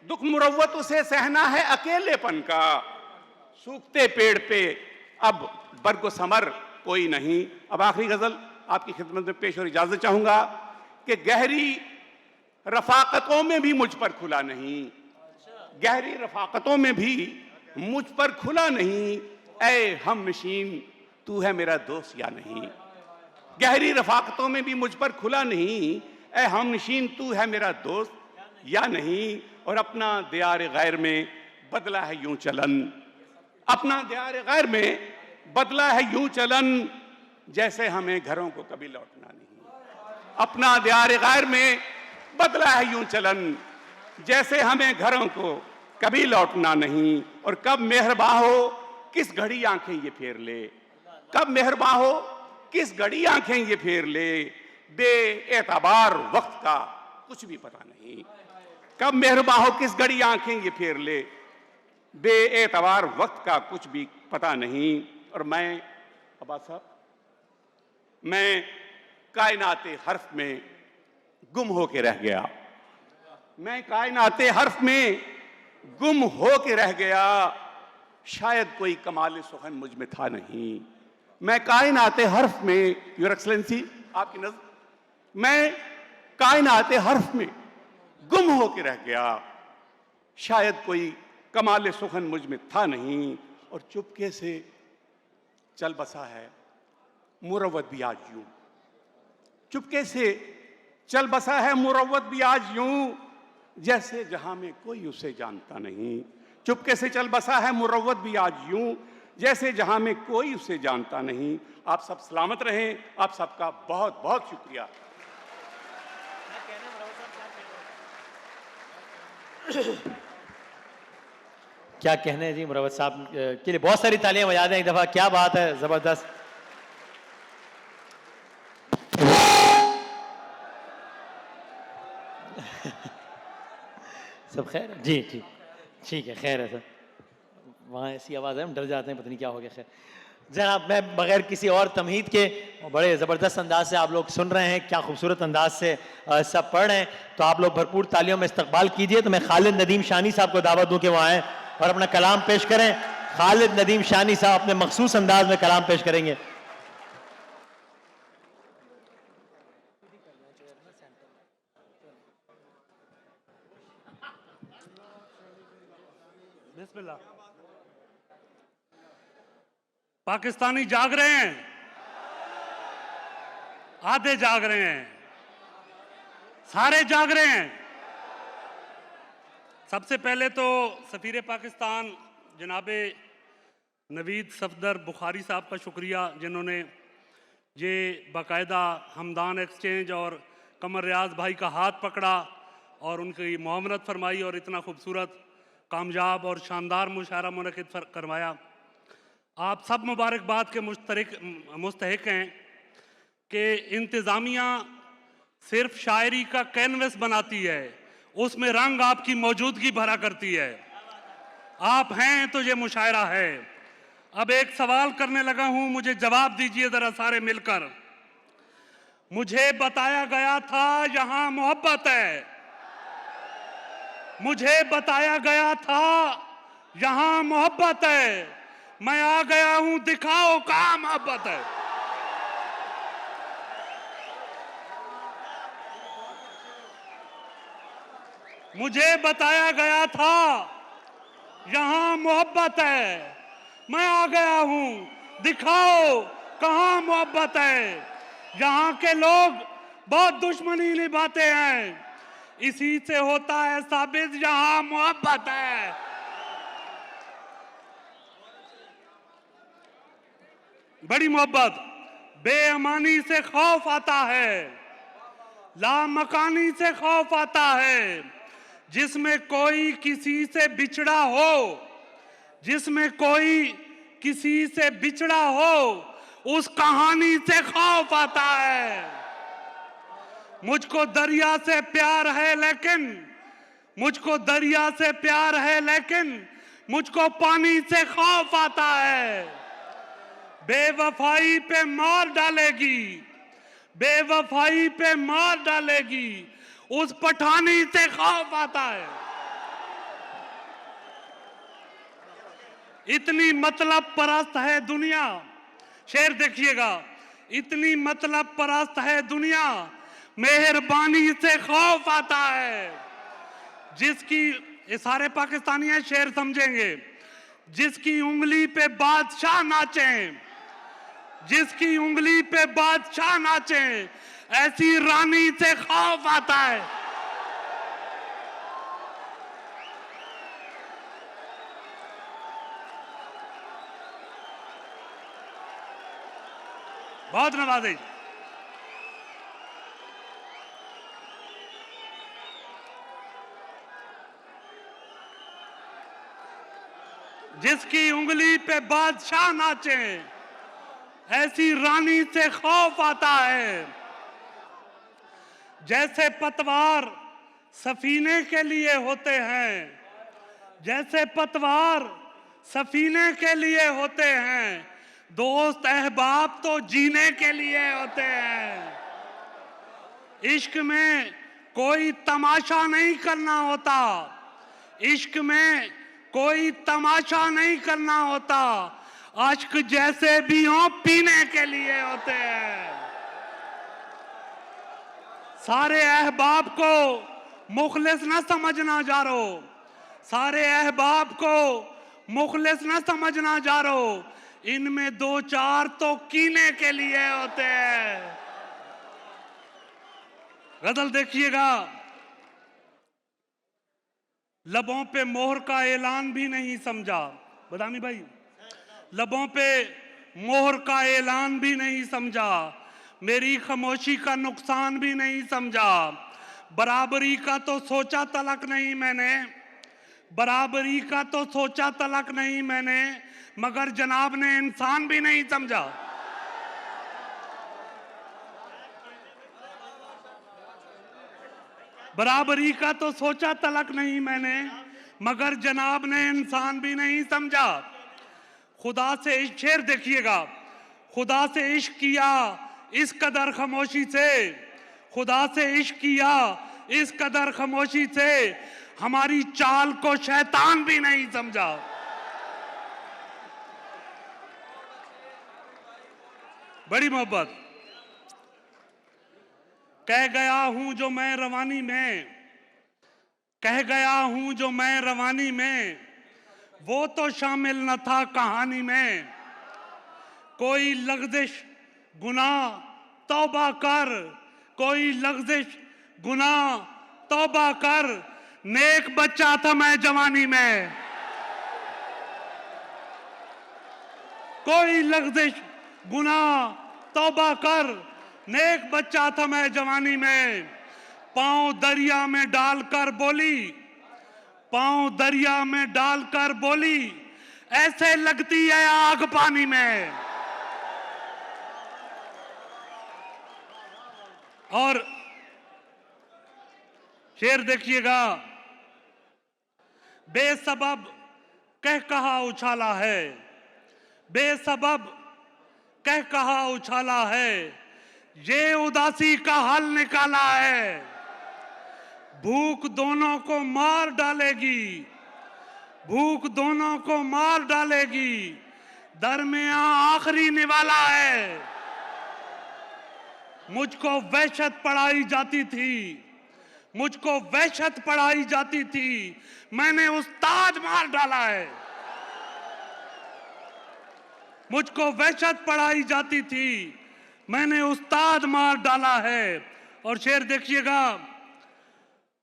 दुख मुरव्वत उसे सहना है अकेलेपन का, सूखते पेड़ पे अब बरगो समर कोई नहीं। अब आखिरी गजल आपकी खिदमत में पेश और इजाजत चाहूंगा कि गहरी रफाकतों में भी मुझ पर खुला नहीं, गहरी रफाकतों में भी मुझ पर खुला नहीं, ऐ हम नशीन तू है मेरा दोस्त या नहीं। गहरी रफाकतों में भी मुझ पर खुला नहीं, ऐ हम नशीन तू है मेरा दोस्त या नहीं। और अपना दियार गैर में बदला है यूं चलन, अपना दियार गैर में बदला है यूं चलन, जैसे हमें घरों को कभी लौटना नहीं। अपना दियार गैर में बदला है यूं चलन, जैसे हमें घरों को कभी लौटना नहीं। और कब मेहरबा हो किस घड़ी आंखें ये फेर ले, कब मेहरबा हो किस घड़ी आंखें ये फेर ले, बेएतबार वक्त का कुछ भी पता नहीं। कब मेहरबा हो किस घड़ी आंखें ये फेर ले, बेएतबार वक्त का कुछ भी पता नहीं। और मैं अब्बास साहब, मैं कायनाते हर्फ में गुम होके रह गया, मैं कायनाते हर्फ में गुम होके रह गया, शायद कोई कमाल सुखन मुझ में था नहीं। मैं कायनाते हर्फ में, योर एक्सलेंसी आपकी नजर, मैं कायनाते हर्फ में गुम होके रह गया, शायद कोई कमाल सुखन मुझ में था नहीं। और चुपके से चल बसा है मुरव्वत भी आज यूं, चुपके से चल बसा है मुरव्वत भी आज यूं, जैसे जहां में कोई उसे जानता नहीं। चुपके से चल बसा है मुरव्वत भी आज यूं, जैसे जहां में कोई उसे जानता नहीं। आप सब सलामत रहें, आप सबका बहुत बहुत शुक्रिया। क्या कहने हैं जी मुरव्वत साहब के लिए, बहुत सारी तालियां बजा दें एक दफा, क्या बात है, जबरदस्त। सब खैर है जी? ठीक, ठीक है, खैर है सर। वहाँ ऐसी आवाज़ है हम डर जाते हैं, पता नहीं क्या हो गया। खैर जनाब, मैं बगैर किसी और तमहीद के, बड़े ज़बरदस्त अंदाज से आप लोग सुन रहे हैं, क्या खूबसूरत अंदाज से सब पढ़ रहे हैं, तो आप लोग भरपूर तालियों में इस्तकबाल कीजिए। तो मैं खालिद नदीम शानी साहब को दावत दूं कि वो आएँ और अपना कलाम पेश करें। खालिद नदीम शानी साहब अपने मखसूस अंदाज में कलाम पेश करेंगे। बिस्मिल्लाह। पाकिस्तानी जाग रहे हैं, आधे जाग रहे हैं, सारे जाग रहे हैं। सबसे पहले तो सफीर पाकिस्तान जनाबे नवीद सफदर बुखारी साहब का शुक्रिया, जिन्होंने ये बाकायदा हमदान एक्सचेंज और कमर रियाज भाई का हाथ पकड़ा और उनकी मुआवनत फरमाई और इतना खूबसूरत, कामयाब और शानदार मुशायरा मुनक़िद करवाया। आप सब मुबारकबाद के मुस्तहिक हैं कि इंतज़ामिया सिर्फ शायरी का कैनवस बनाती है, उसमें रंग आपकी मौजूदगी भरा करती है। आप हैं तो ये मुशायरा है। अब एक सवाल करने लगा हूं, मुझे जवाब दीजिए ज़रा सारे मिलकर। मुझे बताया गया था यहाँ मोहब्बत है, मुझे बताया गया था यहाँ मोहब्बत है, मैं आ गया हूं, दिखाओ कहाँ मोहब्बत है। मुझे बताया गया था यहाँ मोहब्बत है, मैं आ गया हूं, दिखाओ कहाँ मोहब्बत है। यहाँ के लोग बहुत दुश्मनी निभाते हैं, इसी से होता है साबित यहाँ मोहब्बत है। बड़ी मोहब्बत, बेअमानी से खौफ आता है, लामकानी से खौफ आता है, जिसमें कोई किसी से बिछड़ा हो, जिसमें कोई किसी से बिछड़ा हो उस कहानी से खौफ आता है। मुझको दरिया से प्यार है लेकिन मुझको दरिया से प्यार है लेकिन मुझको पानी से खौफ आता है। बेवफाई पे मार डालेगी, बेवफाई पे मार डालेगी, उस पठानी से खौफ आता है। इतनी मतलब परस्त है दुनिया, शेर देखिएगा, इतनी मतलब परस्त है दुनिया, मेहरबानी से खौफ आता है। जिसकी, ये सारे पाकिस्तानी हैं, शेर समझेंगे। जिसकी उंगली पे बादशाह नाचें, जिसकी उंगली पे बादशाह नाचें, ऐसी रानी से खौफ आता है। बहुत नवाज़िश। जिसकी उंगली पे बादशाह नाचे, ऐसी रानी से खौफ आता है। जैसे पतवार सफीने के लिए होते हैं, जैसे पतवार सफीने के लिए होते हैं, दोस्त अहबाब तो जीने के लिए होते हैं। इश्क में कोई तमाशा नहीं करना होता, इश्क में कोई तमाशा नहीं करना होता, आशिक जैसे भी हो पीने के लिए होते हैं। सारे अहबाब को मुखलिस न समझना जारो, सारे अहबाब को मुखलिस न समझना जारो, इनमें दो चार तो कीने के लिए होते हैं। गजल देखिएगा, लबों पे मोहर का ऐलान भी नहीं समझा, बदामी भाई, लबों पे मोहर का ऐलान भी नहीं समझा, मेरी खामोशी का नुकसान भी नहीं समझा, बराबरी का तो सोचा तलक नहीं मैंने, बराबरी का तो सोचा तलक नहीं मैंने, मगर जनाब ने इंसान भी नहीं समझा। बराबरी का तो सोचा तलक नहीं मैंने, मगर जनाब ने इंसान भी नहीं समझा। खुदा से इश्क, शेर देखिएगा, खुदा से इश्क किया इस कदर खामोशी से, खुदा से इश्क किया इस कदर खामोशी से, हमारी चाल को शैतान भी नहीं समझा। बड़ी मोहब्बत। कह गया हूं जो मैं रवानी में, कह गया हूं जो मैं रवानी में, वो तो शामिल न था कहानी में। कोई लग़ज़िश गुनाह तौबा कर, कोई लग़ज़िश गुनाह तौबा कर, नेक बच्चा था मैं जवानी में। कोई लग़ज़िश गुनाह तौबा कर, नेक बच्चा था मैं जवानी में। पांव दरिया में डालकर बोली, पांव दरिया में डालकर बोली, ऐसे लगती है आग पानी में। और शेर देखिएगा, बेसबब कह कहा उछाला है, बेसबब कह कहा उछाला है, ये उदासी का हल निकाला है। भूख दोनों को मार डालेगी, भूख दोनों को मार डालेगी, दरमियां आखिरी निवाला है। मुझको वहशत पढ़ाई जाती थी, मुझको वहशत पढ़ाई जाती थी, मैंने उस्ताद मार डाला है। मुझको वहशत पढ़ाई जाती थी, मैंने उस्ताद मार डाला है। और शेर देखिएगा,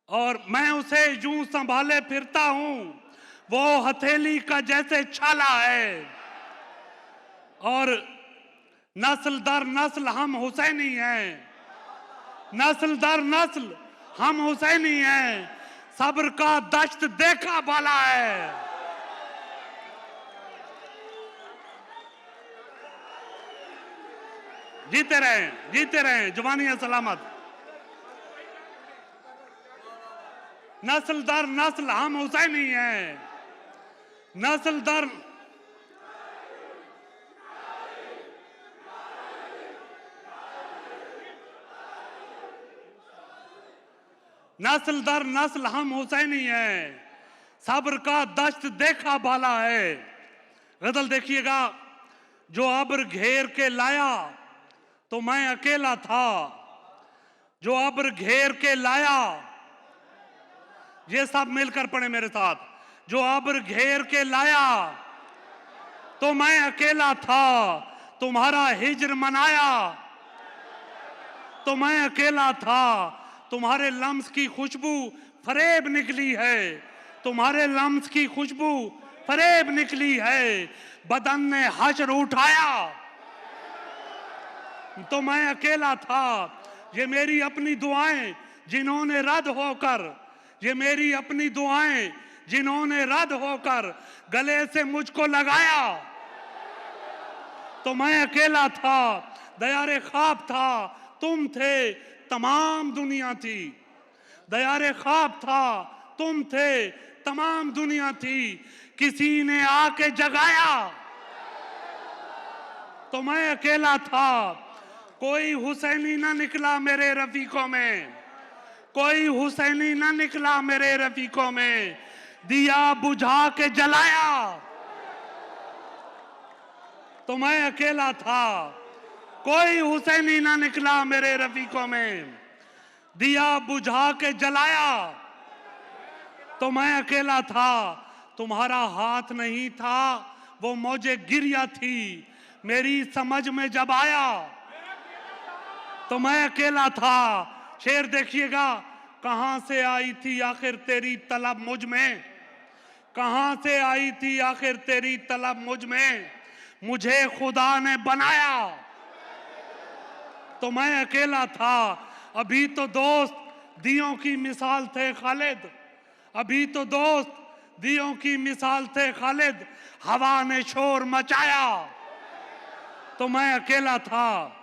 और मैं उसे यूं संभाले फिरता हूं, वो हथेली का जैसे छाला है। और नस्ल दर नस्ल हम हुसैनी हैं, नस्ल दर नस्ल हम हुसैनी हैं, सब्र का दश्त देखा बाला है। जीते रहें, जीते रहें, जवानियां सलामत। नस्ल दर नस्ल हम हुसैनी हैं, नस्ल दर नस्ल दर नस्ल हम हुसैनी हैं, सब्र का दश्त देखा भाला है। गजल देखिएगा। जो अब्र घेर के लाया तो मैं अकेला था, जो अब्र घेर के लाया, ये सब मिलकर पढ़े मेरे साथ। जो अब्र घेर के लाया तो मैं अकेला था, तुम्हारा हिज्र मनाया तो मैं अकेला था, तुम्हारे लम्स की खुशबू फरेब निकली है, तुम्हारे लम्स की खुशबू फरेब निकली है। बदन ने हश्र उठाया तो मैं अकेला था। ये मेरी अपनी दुआएं जिन्होंने रद्द होकर, ये मेरी अपनी दुआएं जिन्होंने रद्द होकर गले से मुझको लगाया तो मैं अकेला था। दयारे ख्वाब था तुम थे, तमाम दुनिया थी। दयारे ख्वाब था तुम थे, तमाम दुनिया थी। किसी ने आके जगाया तो मैं अकेला था। कोई हुसैनी ना निकला मेरे रफीकों में, कोई हुसैनी ना निकला मेरे रफीकों में। दिया बुझा के जलाया तो मैं अकेला था। कोई हुसैनी ना निकला मेरे रफीकों में, दिया बुझा के जलाया तो मैं अकेला था। तुम्हारा हाथ नहीं था वो मौजे गिरिया थी, मेरी समझ में जब आया तो मैं अकेला था। शेर देखिएगा। कहां से आई थी आखिर तेरी तलब मुझ में, कहां से आई थी आखिर तेरी तलब मुझ में। मुझे खुदा ने बनाया तो मैं अकेला था। अभी तो दोस्त दियों की मिसाल थे खालिद, अभी तो दोस्त दियों की मिसाल थे खालिद। हवा ने शोर मचाया तो मैं अकेला था।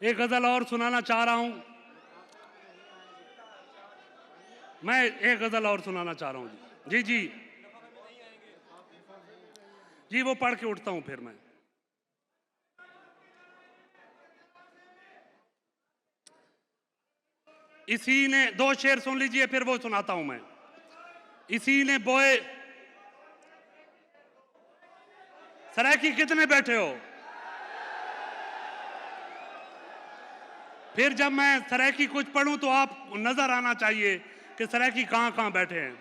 एक गजल और सुनाना चाह रहा हूं मैं, एक गजल और सुनाना चाह रहा हूं जी। जी जी वो पढ़ के उठता हूं फिर मैं। इसी ने, दो शेर सुन लीजिए फिर वो सुनाता हूं मैं। इसी ने बोए, सरायकी कितने बैठे हो? फिर जब मैं सरायकी कुछ पढ़ूं तो आप नजर आना चाहिए कि सरायकी कहां कहां बैठे हैं।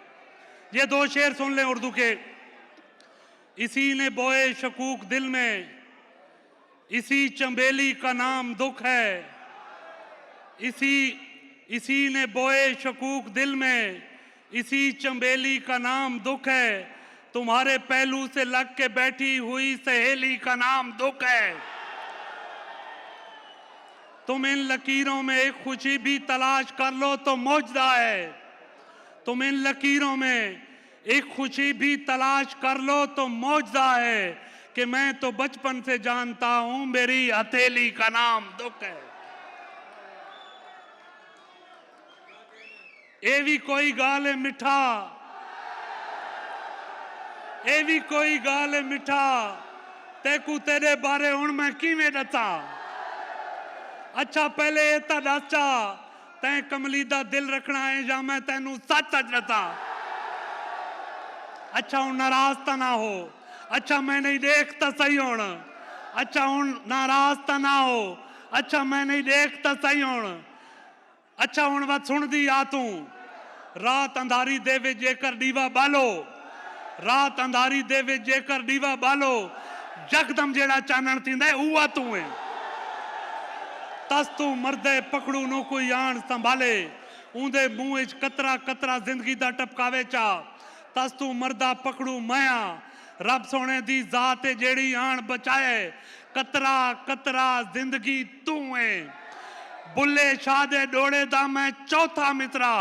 ये दो शेर सुन लें उर्दू के। इसी ने बोए शकूक दिल में, इसी चंबेली का नाम दुख है। इसी ने बोए शकूक दिल में, इसी चंबेली का नाम दुख है। तुम्हारे पहलू से लग के बैठी हुई सहेली का नाम दुख है। तुम इन लकीरों में एक खुशी भी तलाश कर लो तो मौजदा है। तुम इन लकीरों में एक खुशी भी तलाश कर लो तो मौजदा है कि मैं तो बचपन से जानता हूं मेरी हथेली का नाम दुख है। ये भी कोई गाल है मिठा, ये भी कोई गाल है मिठा, तेकू तेरे बारे हुण मैं किवें दसा। अच्छा पहले ये तो दस चा तैं कमली दा दिल रखना है या मैं तेनू सच सच दसा। अच्छा हूं नाराज ता ना हो, अच्छा मैं नहीं देखता सही होण। अच्छा हूं नाराज ता ना हो, अच्छा मैं नहीं देखता सही होण। अच्छा हूं वत सुन दी आ तू, रात अंधारी दे विच जेकर दीवा बालो, रात अंधारी दे विच जेकर दीवा बालो, यकदम जेड़ा चानण थींदा है उहा तू है। तस तू मरदे पकड़ू नो कोई आण संभाले, ऊंदे मुंह विच कतरा कतरा जिंदगी दा टपकावे चा। तस तू मरदा पकड़ू माया, रब सोने दी जात है जेड़ी आण बचाए। कतरा कतरा जिंदगी तू है, बुल्ले शाह दे डोड़े दा मैं चौथा मित्रा,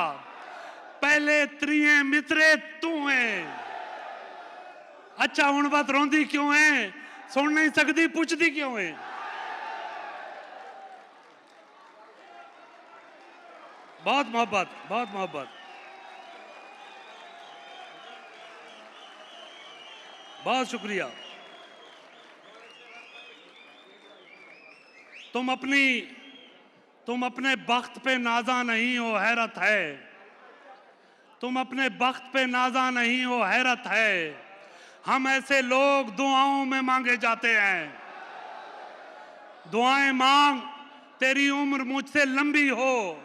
पहले त्रिए मित्रे तू है। अच्छा हुण बात रोंदी क्यों है, सुन नहीं सकती पुछदी क्यों है? बहुत मोहब्बत, बहुत मोहब्बत। बहुत शुक्रिया। तुम अपने बख्त पे नाजा नहीं हो, हैरत है। तुम अपने बख्त पे नाजा नहीं हो, हैरत है। हम ऐसे लोग दुआओं में मांगे जाते हैं। दुआएं मांग तेरी उम्र मुझसे लंबी हो,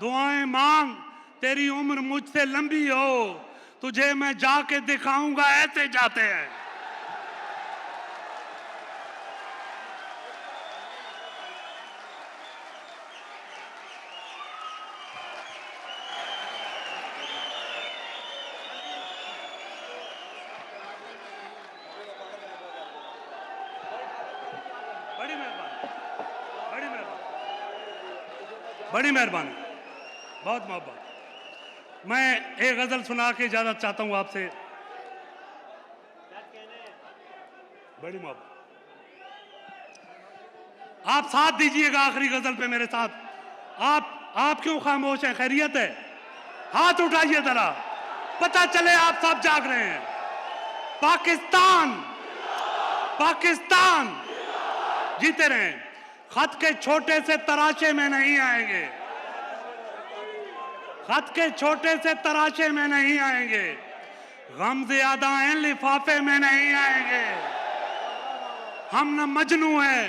दुआएं मांग तेरी उम्र मुझसे लंबी हो, तुझे मैं जाके दिखाऊंगा ऐसे जाते हैं। बड़ी मेहरबानी, बड़ी मेहरबानी, बड़ी मेहरबानी, बहुत मोहब्बत। मैं एक गजल सुना के इजाजत चाहता हूं आपसे। बड़ी मोहब्बत। आप साथ दीजिएगा आखिरी गजल पे मेरे साथ। आप क्यों खामोश हैं? खैरियत है? हाथ उठाइए जरा, पता चले आप सब जाग रहे हैं। पाकिस्तान, पाकिस्तान जीते रहें। खत के छोटे से तराशे में नहीं आएंगे, खत के छोटे से तराशे में नहीं आएंगे, गम ज्यादा हैं लिफाफे में नहीं आएंगे। हम न मजनू हैं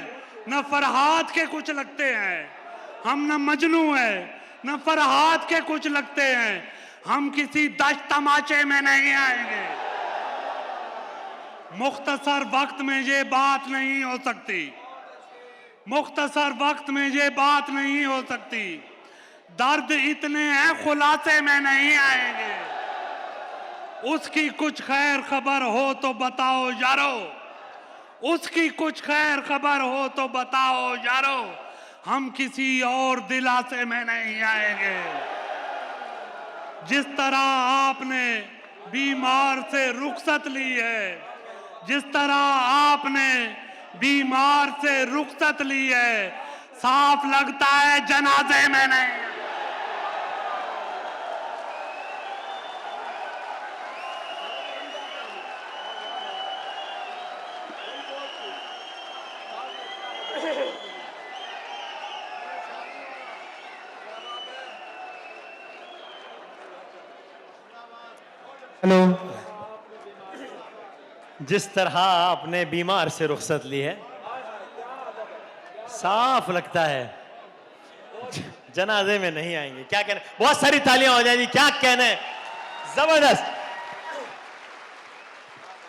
न फरहाद के कुछ लगते हैं, हम न मजनू हैं न फरहाद के कुछ लगते हैं, हम किसी दश्त तमाशे में नहीं आएंगे। मुख्तसर वक्त में ये बात नहीं हो सकती, मुख्तसर वक्त में ये बात नहीं हो सकती, दर्द इतने हैं खुलासे में नहीं आएंगे। उसकी कुछ खैर खबर हो तो बताओ यारो, उसकी कुछ खैर खबर हो तो बताओ यारो, हम किसी और दिलासे में नहीं आएंगे। जिस तरह आपने बीमार से रुखसत ली है, जिस तरह आपने बीमार से रुखसत ली है, साफ लगता है जनाजे में नहीं। हेलो। जिस तरह आपने बीमार से रुखसत ली है, साफ लगता है जनाजे में नहीं आएंगे। क्या कहना, बहुत सारी तालियां हो जाए जी, क्या कहना है, जबरदस्त।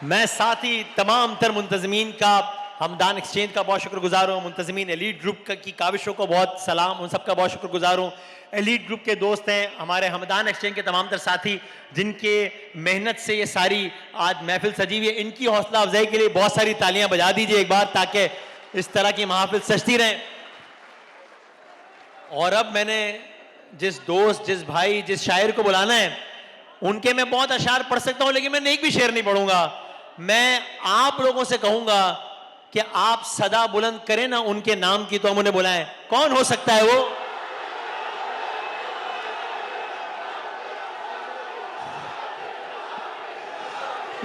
मैं साथ ही तमाम तर मुंतजमीन का, हमदान एक्सचेंज का बहुत शुक्रगुजार हूँ, मुंतजमीन एलीट ग्रुप की काविशों को बहुत सलाम, उन सबका बहुत शुक्रगुजार हूँ। एलीट ग्रुप के दोस्त हैं हमारे हमदान एक्सचेंज के तमाम तर साथी, जिनके मेहनत से ये सारी आज महफिल सजी हुई है, इनकी हौसला अफजाई के लिए बहुत सारी तालियां बजा दीजिए एक बार, ताकि इस तरह की महफिल सजती रहें। और अब मैंने जिस दोस्त, जिस भाई, जिस शायर को बुलाना है, उनके मैं बहुत अशार पढ़ सकता हूं, लेकिन मैं एक भी शेर नहीं पढ़ूंगा। मैं आप लोगों से कहूंगा कि आप सदा बुलंद करें ना उनके नाम की, तो हम उन्हें बुलाएं। कौन हो सकता है वो?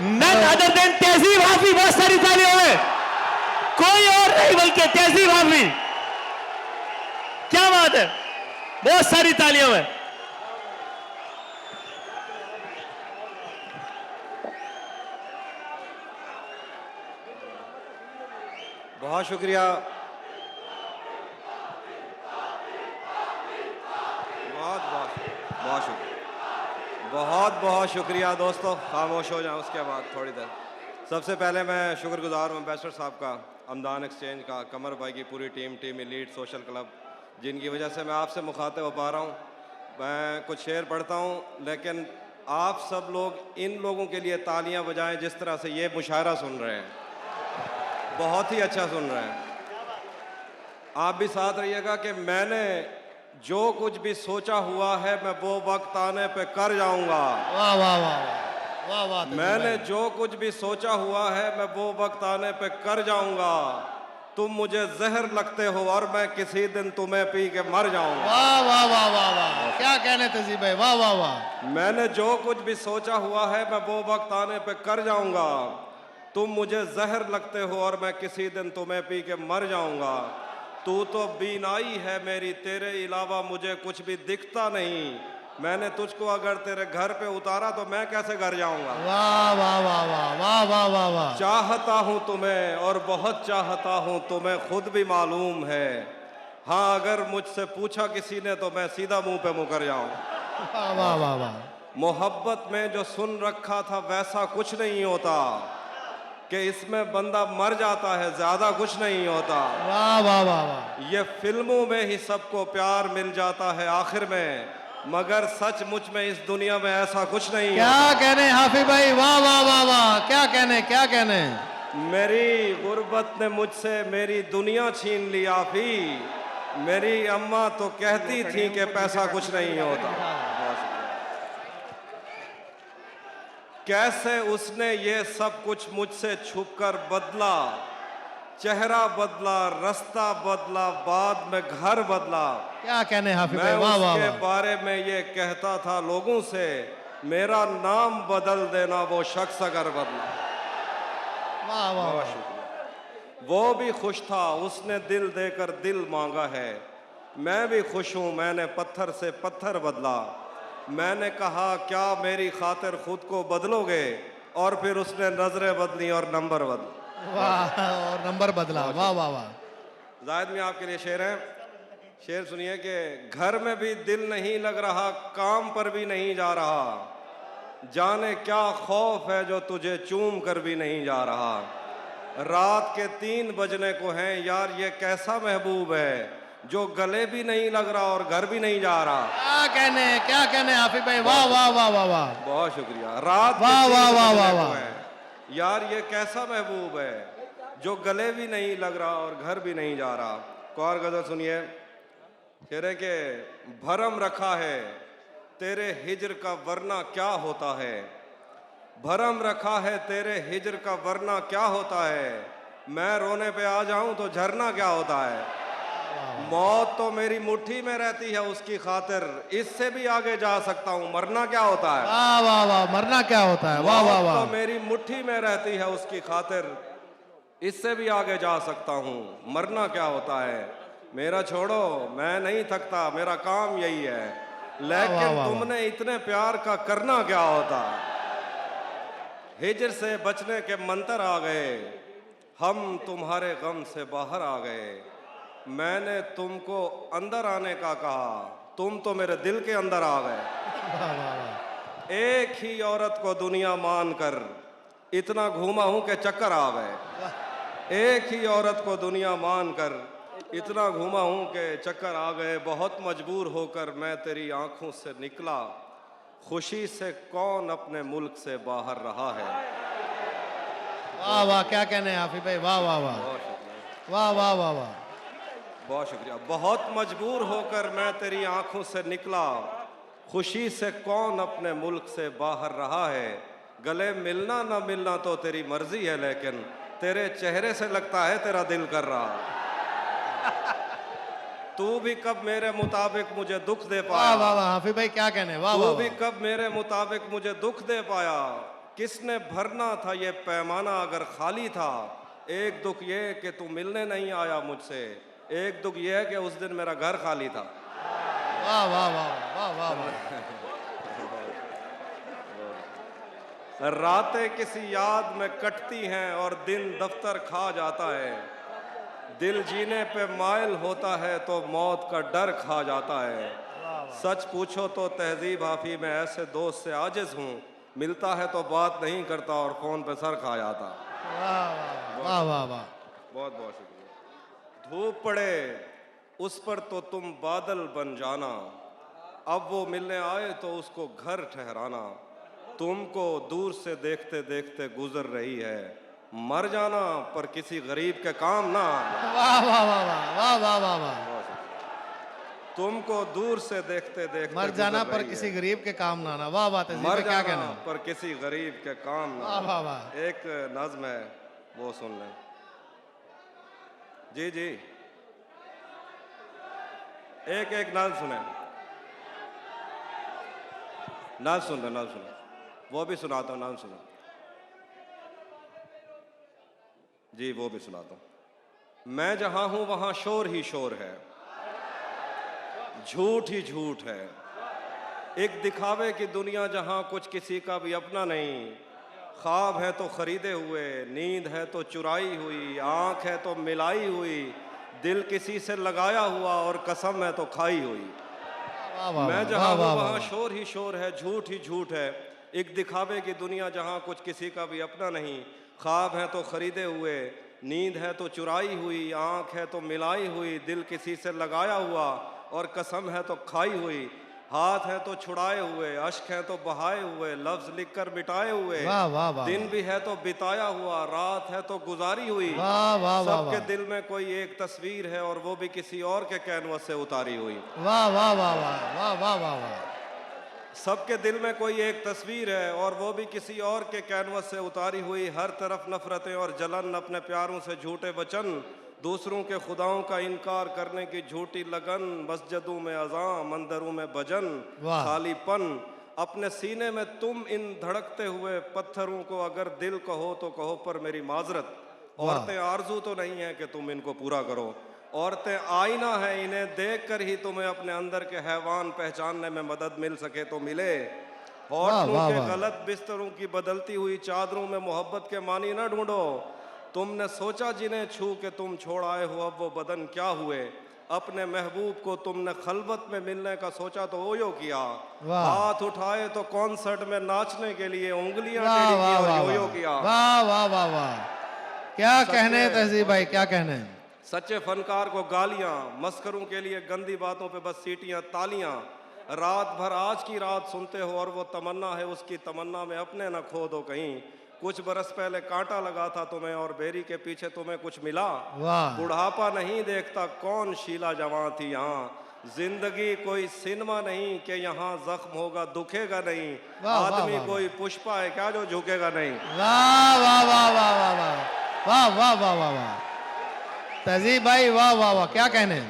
नन अदर देन तहजीब हाफी। बहुत सारी तालियां हैं, कोई और नहीं बल्कि तहजीब हाफी। क्या बात है, बहुत सारी तालियां हैं। बहुत शुक्रिया, बहुत बहुत शुक्रिया दोस्तों। खामोश हो जाओ उसके बाद थोड़ी देर। सबसे पहले मैं शुक्रगुजार हूँ एम्बेसडर साहब का, हमदान एक्सचेंज का, कमर भाई की पूरी टीम एलीट सोशल क्लब, जिनकी वजह से मैं आपसे मुखातिब हो पा रहा हूँ। मैं कुछ शेर पढ़ता हूँ, लेकिन आप सब लोग इन लोगों के लिए तालियां बजाएं जिस तरह से ये मुशायरा सुन रहे हैं, बहुत ही अच्छा सुन रहे हैं। आप भी साथ रहिएगा कि मैंने जो कुछ भी सोचा हुआ है मैं वो वक्त आने पे कर जाऊंगा। वाह वाह वाह वाह वाह। मैंने जो कुछ भी सोचा हुआ है मैं वो वक्त आने पे कर जाऊंगा। तुम मुझे जहर लगते हो और मैं किसी दिन तुम्हें पी के मर जाऊंगा। वाह वाह वाह वाह वाह, क्या कहने तहजीब भाई, वाह वाह वाह। मैंने जो कुछ भी सोचा हुआ है मैं वो वक्त आने पे कर जाऊंगा। तुम मुझे जहर लगते हो और मैं किसी दिन तुम्हें पी के मर जाऊंगा। तू तो बीनाई है मेरी, तेरे अलावा मुझे कुछ भी दिखता नहीं। मैंने तुझको अगर तेरे घर पे उतारा तो मैं कैसे घर जाऊंगा। वाह वाह वाह वाह वाह वाह वाह वाह। चाहता हूं तुम्हें और बहुत चाहता हूं, तुम्हें खुद भी मालूम है। हाँ, अगर मुझसे पूछा किसी ने तो मैं सीधा मुंह पे मुकर जाऊं। वाह वाह वाह वाह। मोहब्बत में जो सुन रखा था वैसा कुछ नहीं होता, कि इसमें बंदा मर जाता है, ज्यादा कुछ नहीं होता। वाह वाह वाह वाह। ये फिल्मों में ही सबको प्यार मिल जाता है आखिर में, मगर सचमुच में इस दुनिया में ऐसा कुछ नहीं है। क्या कहने हाफिज भाई, वाह वाह वाह वाह, क्या कहने क्या कहने। मेरी गुर्बत ने मुझसे मेरी दुनिया छीन ली आफी। मेरी अम्मा तो कहती थी कि पैसा कुछ नहीं होता। कैसे उसने ये सब कुछ मुझसे छुपकर बदला, चेहरा बदला, रास्ता बदला, बाद में घर बदला। क्या कहने हाफिज भाई, मैं वाह वाह उसके वाह। बारे में ये कहता था लोगों से, मेरा नाम बदल देना वो शख्स अगर बदला। वाह वाह वाह। वो भी खुश था, उसने दिल देकर दिल मांगा है। मैं भी खुश हूं, मैंने पत्थर से पत्थर बदला। मैंने कहा क्या मेरी खातिर खुद को बदलोगे, और फिर उसने नजरें बदली और नंबर बदला। वाह, और नंबर बदला। वाह वाह वाह। जायद में आपके लिए शेर है, शेर सुनिए कि घर में भी दिल नहीं लग रहा, काम पर भी नहीं जा रहा। जाने क्या खौफ है जो तुझे चूम कर भी नहीं जा रहा। रात के 3 बजने को हैं यार, ये कैसा महबूब है जो गले भी नहीं लग रहा और घर भी नहीं जा रहा। क्या कहने हाफिज भाई, वाह वाह वाह वाह वाह। बहुत शुक्रिया। रात के वाह 3 वाह वाह बजने वाह को वाह। हैं, यार ये कैसा महबूब है जो गले भी नहीं लग रहा और घर भी नहीं जा रहा। एक और गजल सुनिए, कह रहे के भरम रखा है तेरे हिजर का वरना क्या होता है। भरम रखा है तेरे हिजर का वरना क्या होता है। मैं रोने पे आ जाऊं तो झरना क्या होता है। मौत तो मेरी मुट्ठी में रहती है उसकी खातिर, इससे भी आगे जा सकता हूं, मरना क्या होता है। वाह वाह वाह, मरना क्या होता है। वाह वाह मौत वाह। तो मेरी मुट्ठी में रहती है उसकी खातिर, इससे भी आगे जा सकता हूं, मरना क्या होता है। मेरा छोड़ो, मैं नहीं थकता, मेरा काम यही है। लेकिन तुमने इतने प्यार का करना क्या होता। हिजर से बचने के मंत्र आ गए, हम तुम्हारे गम से बाहर आ गए। मैंने तुमको अंदर आने का कहा, तुम तो मेरे दिल के अंदर आ गए। एक ही औरत को दुनिया मानकर इतना घूमा हूं कि चक्कर आ गए। एक ही औरत को दुनिया मानकर इतना घूमा हूं कि चक्कर आ गए। बहुत मजबूर होकर मैं तेरी आंखों से निकला, खुशी से कौन अपने मुल्क से बाहर रहा है। वाह वाह, क्या कहने हाफिज भाई, वाह वाह वाह। वाह वाह वाह वाह। बहुत शुक्रिया। बहुत मजबूर होकर मैं तेरी आंखों से निकला, खुशी से कौन अपने मुल्क से बाहर रहा है। गले मिलना ना मिलना तो तेरी मर्जी है, लेकिन तेरे चेहरे से लगता है तेरा दिल कर रहा। तू भी कब मेरे मुताबिक मुझे दुख दे पाया। वाह वाह वाह हाफिज भाई, क्या कहने। वाह वाह। तू भी कब मेरे मुताबिक मुझे दुख दे पाया। किसने भरना था ये पैमाना अगर खाली था। एक दुख ये कि तू मिलने नहीं आया मुझसे, एक दुख ये है कि उस दिन मेरा घर खाली था। वाह वाह वाह वाह वाह वाह। रातें किसी याद में कटती हैं और दिन दफ्तर खा जाता है। दिल जीने पे माइल होता है तो मौत का डर खा जाता है। सच पूछो तो तहजीब हाफी में ऐसे दोस्त से आजिज हूँ, मिलता है तो बात नहीं करता और फोन पे सर खा जाता। वाह वाह वाह। बहुत बहुत शुक्रिया। धूप पड़े उस पर तो तुम बादल बन जाना, अब वो मिलने आए तो उसको घर ठहराना। तुमको दूर से देखते देखते गुजर रही है, मर जाना पर किसी गरीब के काम ना आना। वाह वाह वाह वाह वाह वाह वाह। तुमको दूर से देखते देखते मर जाना गुजर पर रही किसी है। गरीब के काम ना आना। वाह वाह तहजीब मर भाई, क्या जाना कहना। पर किसी गरीब के काम ना वाह आना। वाह वाह। एक नज्म है वो सुन लें। जी जी, एक एक नाल सुने, नाल सुन रहे, नाल सुने, वो भी सुनाता हूँ, नाल सुनो जी, वो भी सुनाता हूँ। मैं जहां हूं वहां शोर ही शोर है, झूठ ही झूठ है, एक दिखावे की दुनिया जहां कुछ किसी का भी अपना नहीं, ख्वाब है तो खरीदे हुए, नींद है तो चुराई हुई, आंख है तो मिलाई हुई, दिल किसी से लगाया हुआ और कसम है तो खाई हुई। मैं जहां हूं वहां शोर ही शोर है, झूठ ही झूठ है, एक दिखावे की दुनिया जहां कुछ किसी का भी अपना नहीं, ख्वाब है तो खरीदे हुए, नींद है तो चुराई हुई, आंख है तो मिलाई हुई, दिल किसी से लगाया हुआ और कसम है तो खाई हुई, हाथ है तो छुड़ाए हुए, अश्क है तो बहाए हुए, लफ्ज लिखकर मिटाए हुए, दिन भी है तो बिताया हुआ, रात है तो गुजारी हुई, सबके दिल में कोई एक तस्वीर है और वो भी किसी और के कैनवस से उतारी हुई। वाह वाह वाह वाह वाह वाह वाह वाह। सबके दिल में कोई एक तस्वीर है और वो भी किसी और के कैनवस से उतारी हुई, हर तरफ नफरतें और जलन, अपने प्यारों से झूठे वचन, दूसरों के खुदाओं का इनकार करने की झूठी लगन, मस्जिदों में अज़ां, मंदिरों में भजन, खालीपन, अपने सीने में तुम इन धड़कते हुए पत्थरों को अगर दिल कहो तो कहो पर मेरी माजरत, औरतें आरजू तो नहीं है कि तुम इनको पूरा करो, औरतें आईना है, इन्हें देखकर ही तुम्हें अपने अंदर के हैवान पहचानने में मदद मिल सके तो मिले, होठों के गलत बिस्तरों की बदलती हुई चादरों में मोहब्बत के मानी न ढूंढो, तुमने सोचा जिन्हें छू के तुम छोड़ आए हो अब वो बदन क्या हुए, अपने महबूब को तुमने खलवत में मिलने का सोचा तो ओयो किया, हाथ उठाए तो कॉन्सर्ट में नाचने के लिए उंगलियां टेढ़ी की और योयो किया। वाह वाह वाह वाह, क्या कहने तहजीब भाई, क्या कहने। सच्चे फनकार को गालियां, मस्करों के लिए गंदी बातों पे बस सीटियां तालियां, रात भर आज की रात सुनते हो और वो तमन्ना है उसकी तमन्ना में अपने न खो दो कहीं, कुछ बरस पहले कांटा लगा था तुम्हें और बेरी के पीछे तुम्हें कुछ मिला, बुढ़ापा नहीं देखता कौन शीला जवां थी यहाँ, जिंदगी कोई सिनेमा नहीं कि यहाँ जख्म होगा दुखेगा नहीं, आदमी कोई पुष्पा है क्या जो झुकेगा नहीं। वाह वाह वाह वाह वाह वाह वाह वाह वाह वाह, तहजीब भाई वाह वाह वाह, क्या कहने।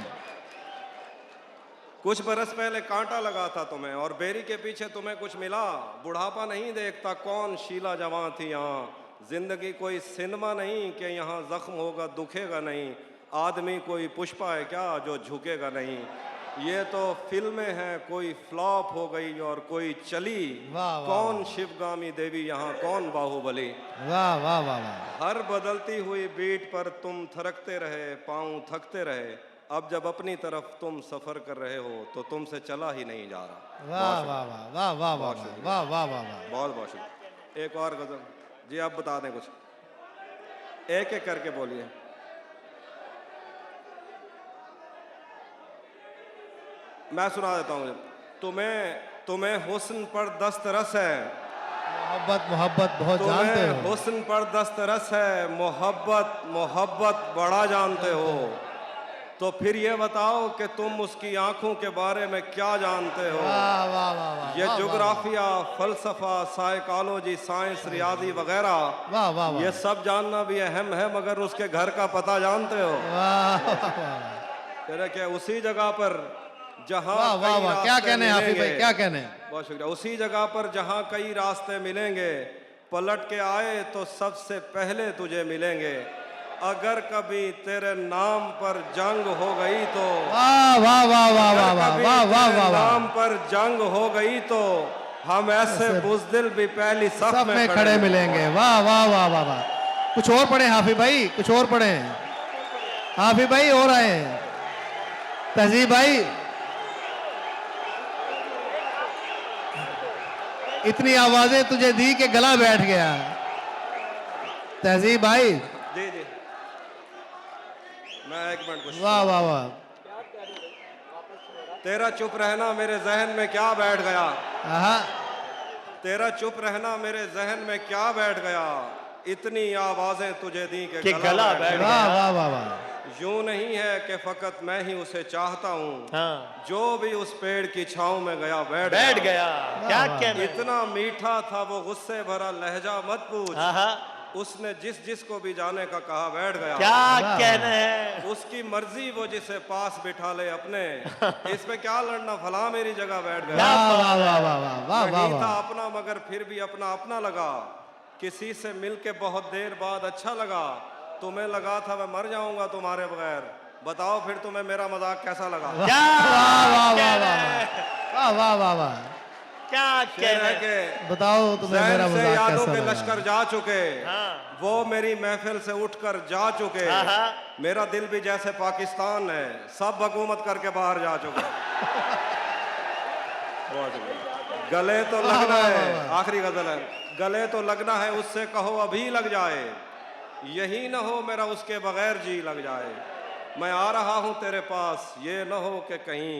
कुछ बरस पहले कांटा लगा था तुम्हें और बेरी के पीछे तुम्हें कुछ मिला, बुढ़ापा नहीं देखता कौन शीला जवां थी यहाँ, जिंदगी कोई सिनेमा नहीं कि यहाँ जख्म होगा दुखेगा नहीं, आदमी कोई पुष्पा है क्या जो झुकेगा नहीं, ये तो फिल्में हैं कोई फ्लॉप हो गई और कोई चली, कौन शिवगामी देवी यहाँ कौन बाहुबली। वाह वाह वाह वाह। हर बदलती हुई बीट पर तुम थरकते रहे, पाँव थकते रहे, अब जब अपनी तरफ तुम सफर कर रहे हो तो तुमसे चला ही नहीं जा रहा। वाह वाह वाह वाह वाह वाह वाह वाह वाह, बहुत बहुत शुक्रिया। एक और गजल जी, आप बता दें कुछ, एक एक करके बोलिए। मैं सुना देता हूँ। तुम्हें हुस्न पर दस्त रस है, मोहब्बत मोहब्बत बहुत जानते हो, हुस्न पर दस्त रस है, मोहब्बत मोहब्बत बड़ा जानते हो, तो फिर ये बताओ कि तुम उसकी आंखों के बारे में क्या जानते हो। वाह वाह वाह वाह, ये जोग्राफिया, फलसफा, साइकोलॉजी, साइंस, रियाजी वगैरह, वाह वाह वाह, ये सब जानना भी अहम है, मगर उसके घर का पता जानते हो। वाह वाह, तेरे क्या उसी जगह पर जहाँ वाह वाह वाह, क्या कहने हाफिज भाई, क्या कहने। बहुत शुक्रिया। उसी जगह पर जहाँ कई रास्ते मिलेंगे, पलट के आए तो सबसे पहले तुझे मिलेंगे, अगर कभी तेरे नाम पर जंग हो गई तो, वाह वाह वाह वाह वाह वाह वाह वाह, नाम पर जंग हो गई तो हम ऐसे बुज़दिल भी पहली सफ में खड़े मिलेंगे। वाह वाह वाह वाह वाह, कुछ और पढ़े हाफिज भाई, कुछ और पढ़े हाफिज भाई, और आए तहजीब भाई। इतनी आवाजें तुझे दी कि गला बैठ गया। तहजीब भाई जी जी, मैं एक मिनट। वाह वाह वाह, तेरा चुप रहना मेरे जहन में क्या बैठ गया, आहा, तेरा चुप रहना मेरे जहन में क्या बैठ गया, इतनी आवाजें तुझे दी कि गला बैठ गया। वाह वाह वाह वाह, यूं नहीं है कि फकत मैं ही उसे चाहता हूँ, जो भी उस पेड़ की छांव में गया बैठ गया। क्या कहना, इतना मीठा था वो गुस्से भरा लहजा मत पूछ, उसने जिस जिस को भी जाने का कहा बैठ गया। क्या कहना है? उसकी मर्जी वो जिसे पास बिठा ले अपने, इसमें क्या लड़ना, फला मेरी जगह बैठ गया। वाह वाह वाह वाह वाह वाह वाह नहीं था वाह। अपना मगर फिर भी अपना अपना लगा, किसी से मिलके बहुत देर बाद अच्छा लगा, तुम्हें लगा था मैं मर जाऊंगा तुम्हारे बगैर, बताओ फिर तुम्हें मेरा मजाक कैसा लगा। क्या वाह वाह वाह कहना वाह है? वाह वाह वाह वाह। क्या शेर कहना है है? कि बताओ तुम्हें मेरा जहन से मजाक यादों कैसा के लगा? लश्कर जा चुके, हाँ। वो मेरी महफिल से उठकर जा चुके, हाँ, हाँ। मेरा दिल भी जैसे पाकिस्तान है, सब हुकूमत करके बाहर जा चुके। गले तो वाह, लगना वाह, है, वाह, वाह। आखिरी गजल है, गले तो लगना है उससे कहो अभी लग जाए, यही न हो मेरा उसके बगैर जी लग जाए, मैं आ रहा हूं तेरे पास, ये न हो कि कहीं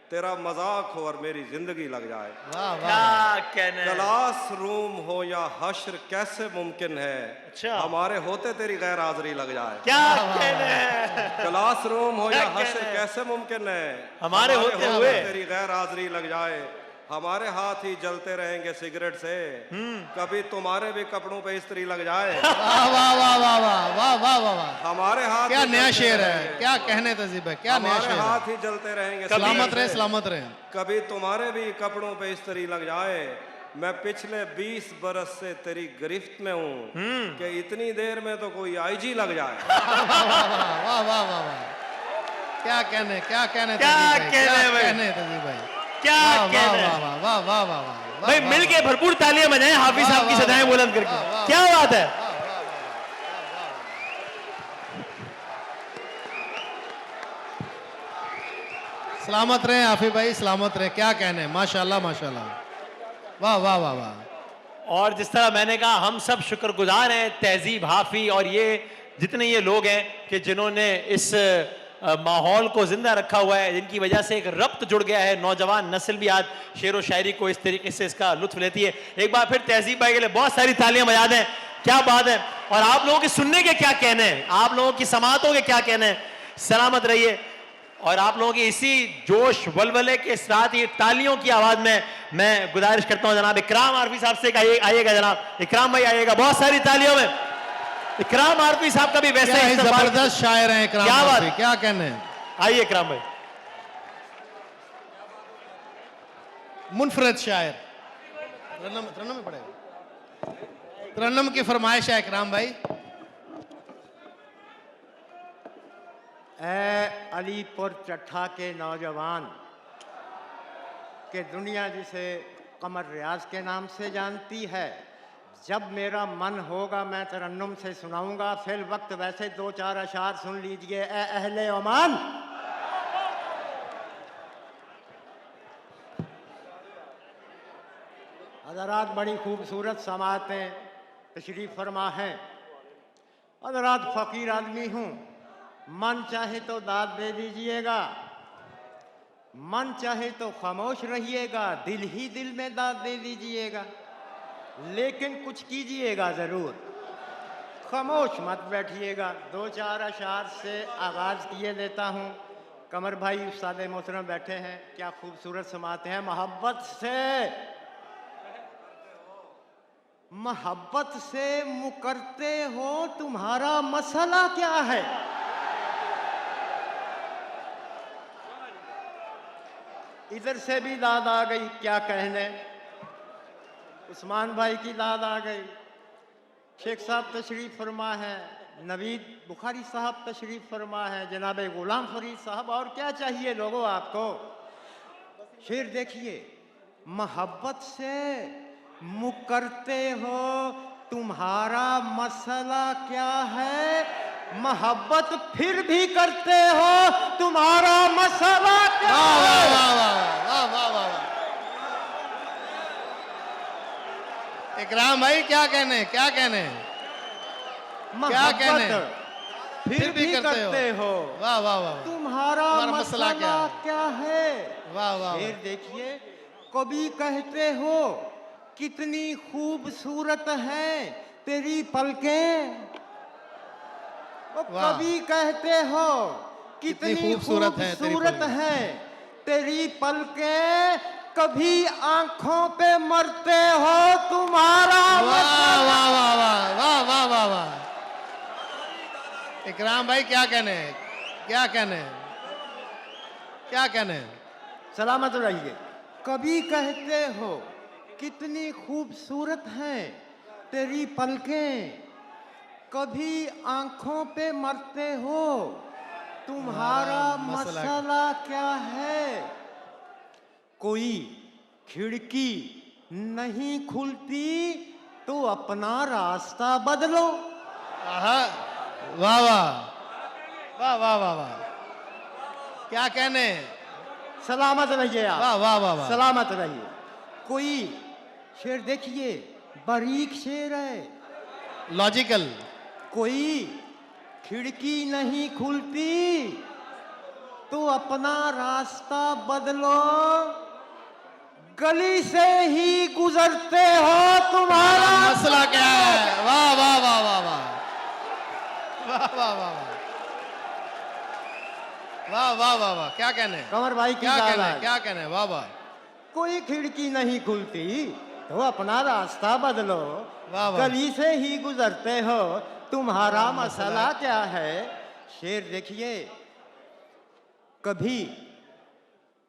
तेरा मजाक हो और मेरी जिंदगी लग जाए। वाह वाह। क्या कहना है? क्लास रूम हो या हश्र कैसे मुमकिन है, अच्छा। हमारे होते तेरी गैर हाजिरी लग जाए। क्या कहना है? क्लास रूम हो या क्या हश्र कहना है? कैसे मुमकिन है, हमारे होते हुए तेरी गैर हाजिरी लग जाए, हमारे हाथ ही जलते रहेंगे सिगरेट से, कभी तुम्हारे भी कपड़ों पे इस्त्री लग जाए। वाह वाह वाह वाह वाह वाह वाह वाह वाह। हमारे हाथ क्या ही नया जलते शेर है, रहेंगे। क्या कहने तहजीब है, क्या नया हमारे शेर है। हाथ ही जलते रहेंगे सलामत सिगरेट रहे से, सलामत रहे। कभी तुम्हारे भी कपड़ों पे इस्त्री लग जाए, मैं पिछले 20 बरस से तेरी गिरफ्त में हूँ कि इतनी देर में तो कोई आईजी लग जाए। वाह वाह वाह वाह। क्या कहने, क्या कहने क्या तहजीब भाई, कहने क्या भाई? कहने तहजीब भाई। क्या वाह वाह कहना है? वाह वाह वाह वाह वाह। भाई वाह, मिलके भरपूर तालियां बजाएं हाफिज साहब की वाह, सदाएं वाह, बुलंद वाह, करके। वाह, क्या बात है? सलामत रहे हाफिज भाई, सलामत रहे। क्या कहने, माशाल्लाह माशाल्लाह। वाह वाह वाह वाह। और जिस तरह मैंने कहा, हम सब शुक्रगुजार हैं तहजीब, हाफी और ये जितने ये लोग हैं कि जिन्होंने इस माहौल को जिंदा रखा हुआ है, जिनकी वजह से एक रब्त जुड़ गया है। नौजवान नस्ल भी आज शेर व शायरी को इस तरीके से इसका लुत्फ लेती है। एक बार फिर तहजीब भाई के लिए बहुत सारी तालियां बजा दें। क्या बात है। और आप लोगों के सुनने के क्या कहने हैं, आप लोगों की समातों के क्या कहने हैं। सलामत रहिए। और आप लोगों की इसी जोश वलवले के साथ ये तालियों की आवाज में मैं गुजारिश करता हूं जनाब इकराम आरफी साहब से आइएगा। जनाब इकराम भाई आइएगा, बहुत सारी तालियों में। इकराम आरफी साहब का भी वैसे क्या ही ही जबरदस्त शायर हैं इकराम क्या बात? आरफी, क्या कहने। आइए इकराम भाई। मुनफरद शायर। तरन्नुम में पड़ेगा, तरन्नुम की फरमाइश है इकराम भाई। ऐ अलीपुर चट्ठा के नौजवान के दुनिया जिसे कमर रियाज के नाम से जानती है, जब मेरा मन होगा मैं तरन्नुम से सुनाऊंगा। फिर वक्त वैसे 2-4 अशार सुन लीजिए। ऐ अहले ओमान, हज़रात बड़ी खूबसूरत समातें तशरीफ़ फरमा हैं। हज़रात फ़कीर आदमी हूँ, मन चाहे तो दाद दे दीजिएगा, मन चाहे तो खामोश रहिएगा, दिल ही दिल में दाद दे दीजिएगा, लेकिन कुछ कीजिएगा ज़रूर, खामोश मत बैठिएगा। 2-4 अशार से आगाज़ किए देता हूँ। कमर भाई उस्ताद मोहतरम बैठे हैं, क्या खूबसूरत समाते हैं। मोहब्बत से मुकरते हो, तुम्हारा मसला क्या है। इधर से भी दाद आ गई, क्या कहने। उस्मान भाई की दाद आ गई। शेख साहब तशरीफ फरमा है, नवीद बुखारी साहब तशरीफ फरमा है, जनाब गुलाम फरीद साहब। और क्या चाहिए लोगों आपको। शेर देखिए, मोहब्बत से मुकरते हो, तुम्हारा मसला क्या है। मोहब्बत फिर भी करते हो, तुम्हारा मसला क्या है। वाह वाह वाह वाह। इकराम भाई क्या कहने, क्या कहने, क्या कहने। फिर भी करते हो, वाह वाह वाह। तुम्हारा मसला क्या है। वाह वाह। फिर देखिए, कभी कहते हो कितनी खूबसूरत है तेरी पलकें, कभी कहते हो कितनी खूबसूरत है तेरी पलकें, कभी आंखों पे मरते हो, तुम्हारा वाह वाह वाह वाह वाह वाह वाह इकराम भाई क्या कहने हैं, क्या कहने हैं, क्या कहने हैं? सलामत रहिए। कभी कहते हो कितनी खूबसूरत हैं तेरी पलकें, कभी आंखों पे मरते हो तुम्हारा मसला क्या है। कोई खिड़की नहीं खुलती तो अपना रास्ता बदलो। आहा, वाह वाह वाह वाह वाह वाह, क्या कहने हैं? सलामत रहिए आप। वाह वाह वाह वाह, सलामत रहिए। कोई शेर देखिए, बारीक शेर है। लॉजिकल। कोई खिड़की नहीं खुलती तो अपना रास्ता बदलो, गली से ही गुजरते हो तुम्हारा मसला क्या है? वाह वाह वाह वाह वाह वाह वाह वाह वाह वाह वाह वाह, क्या कहने हैं? कमर भाई की क्या दाद कहने है। हैं? क्या कहने हैं? वाह वाह कोई खिड़की नहीं खुलती तो अपना रास्ता बदलो, वाह वाह। गली से ही गुजरते हो तुम्हारा मसला क्या है। शेर देखिए, कभी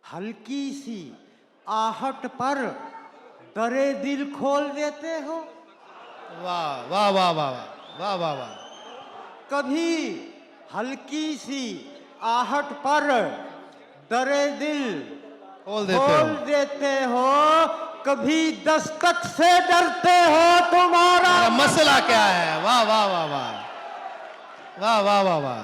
हल्की सी आहट पर दरे दिल खोल देते हो। वाह वाह वाह वाह वाह वाह वाह, कभी हल्की सी आहट पर दरे दिल खोल देते हो। कभी दस्तक से डरते हो तुम्हारा मसला क्या है? वाह वाह वाह वाह वाह वाह वाह वाह,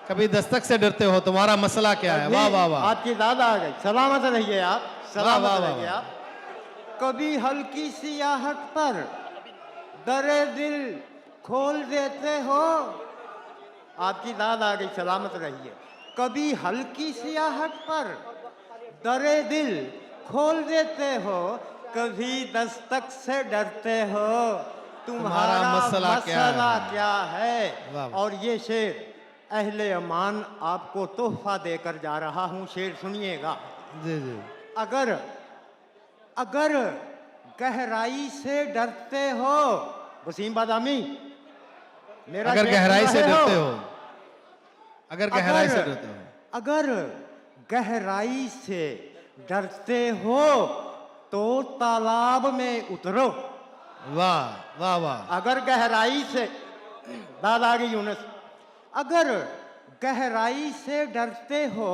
कभी दस्तक से डरते हो तुम्हारा मसला क्या है? वाह वाह वाह, आपकी दादा आ गई। सलामत रहिए आप, सलामत वाह, वाह, रहिए वाह। आप। कभी हल्की सी आहट पर दरे दिल खोल देते हो। आपकी दादा आ गई। सलामत रहिए। कभी हल्की सी आहट पर दरे दिल खोल देते हो, कभी दस्तक से डरते हो तुम्हारा मसला क्या है। वाह, वाह। और ये शेर अहले अमान आपको तोहफा देकर जा रहा हूं। शेर सुनिएगा। जी जी। अगर गहराई से डरते हो, वसीम बादामी मेरा अगर शेर गहराई सुन से रहे डरते हो, अगर गहराई से डरते हो, अगर गहराई से डरते हो तो तालाब में उतरो। वाह वाह वाह, अगर गहराई से दादागी यूनुस, अगर गहराई से डरते हो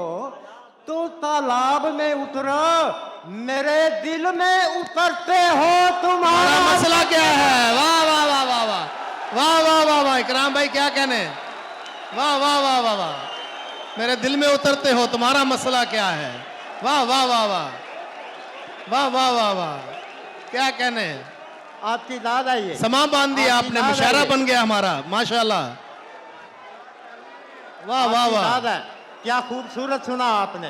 तो तालाब में उतरो, मेरे दिल में उतरते हो तुम्हारा मसला क्या है? वाह वाह वाह वाह वाह वाह वाह वाह वाह, इकराम भाई क्या कहने हैं? वाह वाह वाह वाह वाह, मेरे दिल में उतरते हो तुम्हारा मसला क्या है? वाह वाह वाह वाह वाह वाह वाह वाह, क्या कहने हैं? आपकी दाद आई है। समा बांध दिया आपकी आपने, दाद मुशायरा आई है। बन गया हमारा, माशाल्लाह। वाह वाह आपकी वाह, दाद है। क्या खूबसूरत सुना आपने,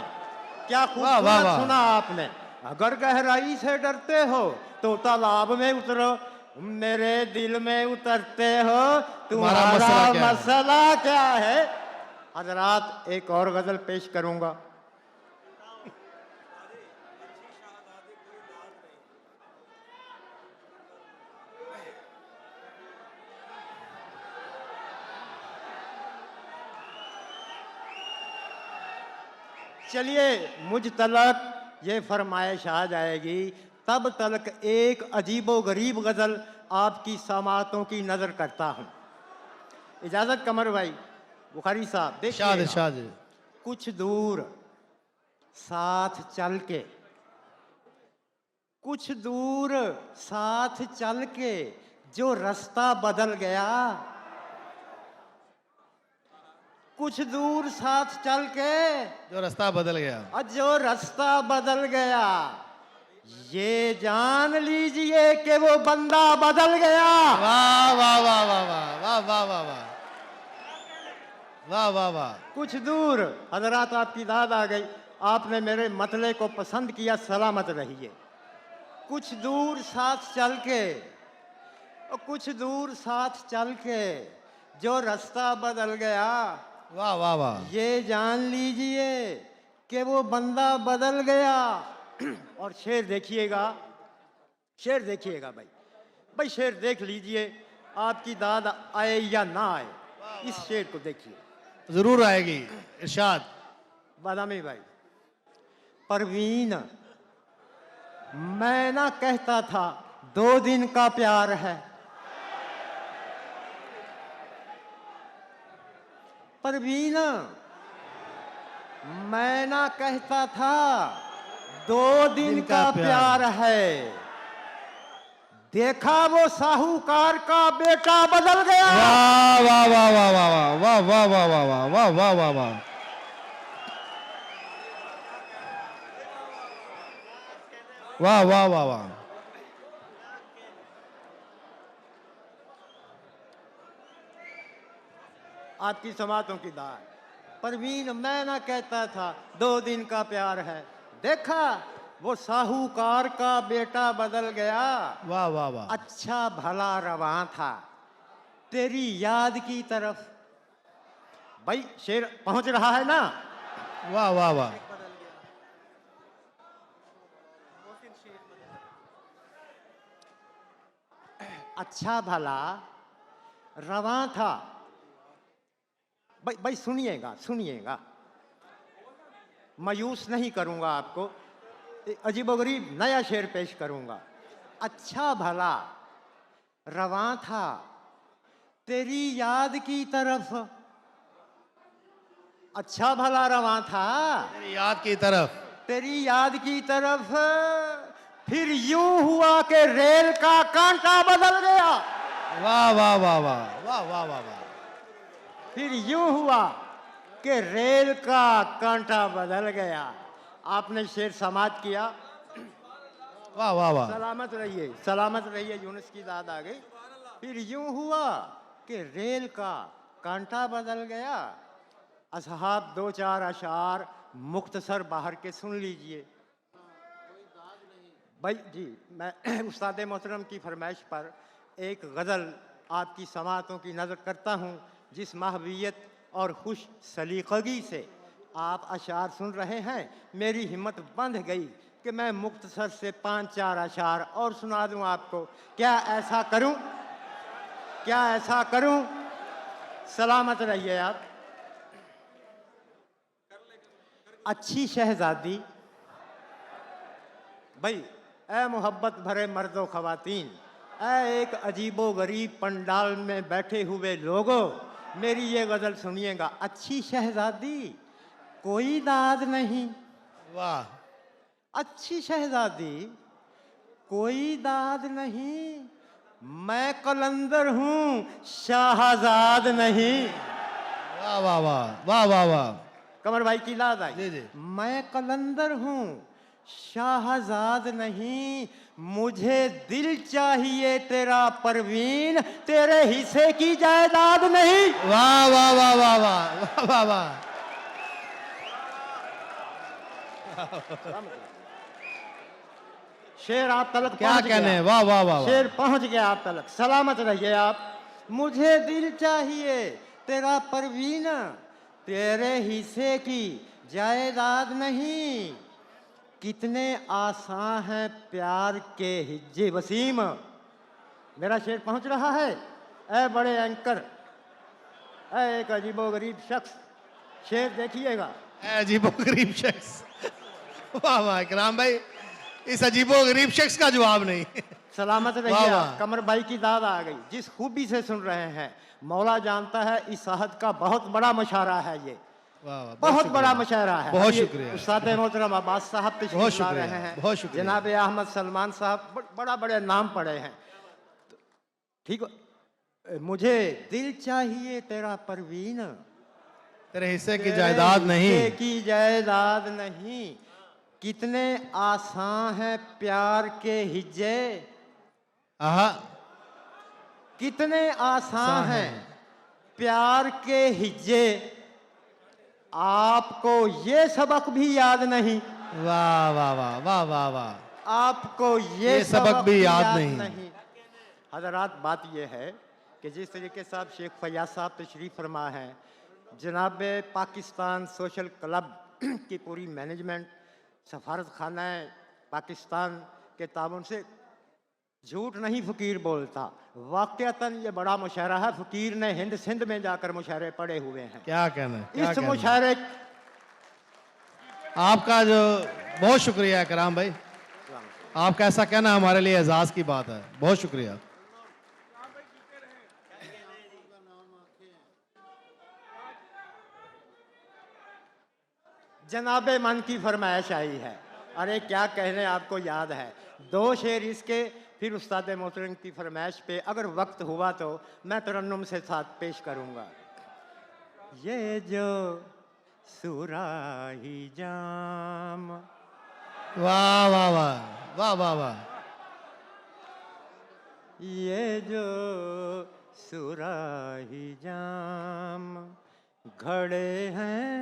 क्या वाह, वाह, खूबसूरत वाह। सुना आपने। अगर गहराई से डरते हो तो तालाब में उतरो, मेरे दिल में उतरते हो तुम्हारा मसला क्या है। हजरात, एक और गजल पेश करूंगा। चलिए, मुझ तलक ये फरमाइश आ जाएगी, तब तलक एक अजीबो गरीब गजल आपकी समातों की नजर करता हूं। इजाजत कमर भाई, बुखारी साहब देखिए, शाद कुछ दूर साथ चल के, कुछ दूर साथ चल के जो रास्ता बदल गया, कुछ दूर साथ चल के जो रास्ता बदल गया, और जो रास्ता बदल गया, ये जान लीजिए कि वो बंदा बदल गया। वाह वाह वाह वाह वाह वाह वाह वाह वाह वाह वाह वाह, कुछ दूर, हजरात आपकी दाद आ गई, आपने मेरे मतले को पसंद किया, सलामत रहिए। कुछ दूर साथ चल के, और कुछ दूर साथ चल के जो रास्ता बदल गया, वाह वाह वाह, ये जान लीजिए कि वो बंदा बदल गया। और शेर देखिएगा, शेर देखिएगा भाई, भाई शेर देख लीजिए, आपकी दाद आए या ना आए। इस शेर को देखिए। जरूर आएगी, इरशाद। बादामी भाई, परवीन मैं ना कहता था 2 दिन का प्यार है, परवीन मैं ना कहता था 2 दिन का प्यार है, देखा वो साहूकार का बेटा बदल गया। वाह वाह वाह वाह वाह वाह वाह वाह वाह वाह वाह वाह वाह वाह। वाह वाह वाह वाह। आपकी समातों की दाद। परवीन मैं ना कहता था 2 दिन का प्यार है, देखा वो साहूकार का बेटा बदल गया। वाह वाह वाह। अच्छा भला रवां था तेरी याद की तरफ। भाई शेर पहुंच रहा है ना? वाह वाह वाह। अच्छा भला रवां था। भाई सुनिएगा सुनिएगा, मायूस नहीं करूंगा आपको, अजीबोगरीब नया शेर पेश करूंगा। अच्छा भला रवां था तेरी याद की तरफ, अच्छा भला रवां था तेरी याद की तरफ, तेरी याद की तरफ, फिर यूं हुआ कि रेल का कांटा बदल गया। वाह वाह वाह वाह वाह वाह वाह वाह। फिर यूं हुआ कि रेल का कांटा बदल गया। आपने शेर समाप्त किया। वाह वाह वाह। सलामत रहिए, सलामत रहिए, यूनुस की दाद आ गई। फिर यूं हुआ कि रेल का कांटा बदल गया। असहाब 2-4 अशार मुख्तसर बाहर के सुन लीजिए। भाई जी, मैं उस्ताद मोहतरम की फरमाइश पर एक गज़ल आपकी समातों की नज़र करता हूँ, जिस महवियत और खुश सलीक़गी से आप अशार सुन रहे हैं, मेरी हिम्मत बंध गई कि मैं मुख्तसर से 5-4 अशार और सुना दूं आपको। क्या ऐसा करूं? क्या ऐसा करूं? सलामत रहिए आप। अच्छी शहजादी, भाई ए मोहब्बत भरे मर्दो ख़वातीन, ए एक अजीबो गरीब पंडाल में बैठे हुए लोगों, मेरी ये गज़ल सुनिएगा। अच्छी शहजादी कोई दाद नहीं, वाह। अच्छी शहजादी कोई दाद नहीं, मैं कलंदर हूँ शाहजाद नहीं। वाह वाह वाह वाह वाह वाह। कमर भाई की दाद आई। जी जी। मैं कलंदर हूँ शाहजाद नहीं, मुझे दिल चाहिए तेरा परवीन, तेरे हिस्से की जायदाद नहीं। वाह वाह वाह वाह वाह वाह वाह। शेर आप तलक क्या पहुंच कहने, गया। वाह वाह वाह। शेर पहुंच गया आप तलक, सलामत रहिए आप। मुझे दिल चाहिए तेरा परवीन, तेरे हिस्से की जायदाद नहीं, कितने आसान हैं प्यार के हिज्जे वसीम। मेरा शेर पहुंच रहा है। ए बड़े एंकर, ए एक अजीबोगरीब शख्स, शेर देखिएगा। अजीबोगरीब शख्स, वाह वाह। इकराम भाई, इस अजीबोगरीब शख्स का जवाब नहीं। सलामत वाह रहिए। वाह। कमर भाई की दाद आ गई। जिस खूबी से सुन रहे हैं, मौला जानता है इस साहद का बहुत बड़ा मुशायरा है ये, वाह वाह। बहुत बड़ा मुशायरा है। बहुत अभी शुक्रिया। उस्ताद मोहतरम अब्बास साहब बहुत तशरीफ ला शुक्रिया, रहे हैं। बहुत शुक्रिया। जनाब अहमद सलमान साहब बड़ा बड़े नाम पड़े हैं। ठीक है, मुझे दिल चाहिए तेरा परवीन, तेरे हिस्से की तेरे जायदाद नहीं, हिस्से की जायदाद नहीं, कितने आसान हैं प्यार के हिज्जे। आहा, कितने आसान हैं प्यार के हिज्जे, आपको ये सबक भी याद नहीं। वाह वाह वाह वाह वाह वाह। आपको ये सबक भी याद नहीं। हजरात, बात यह है कि जिस तरीके से आप शेख फैयाज साहब तशरीफ़ फरमा हैं, जनाब पाकिस्तान सोशल क्लब की पूरी मैनेजमेंट, सफारत खाना पाकिस्तान के ताउन से झूठ नहीं फकीर बोलता। वाकयातन ये बड़ा मुशायरा है। फकीर ने हिंद सिंध में जाकर मुशायरे पढ़े हुए हैं। क्या कहना है, क्या इस कहना है? मुशायरे आपका जो बहुत शुक्रिया इकराम भाई, आपका ऐसा कहना हमारे लिए एजाज की बात है। बहुत शुक्रिया। जनाबे मन की फरमाइश आई है। अरे क्या कहने, आपको याद है 2 शेर इसके, फिर उस्ताद मोहतरम की फरमाइश पे अगर वक्त हुआ तो मैं तरन्नुम से साथ पेश करूंगा। ये जो सुराही जाम, वाह वाह वाह वाह वाह वाह। ये जो सुराही जाम घड़े हैं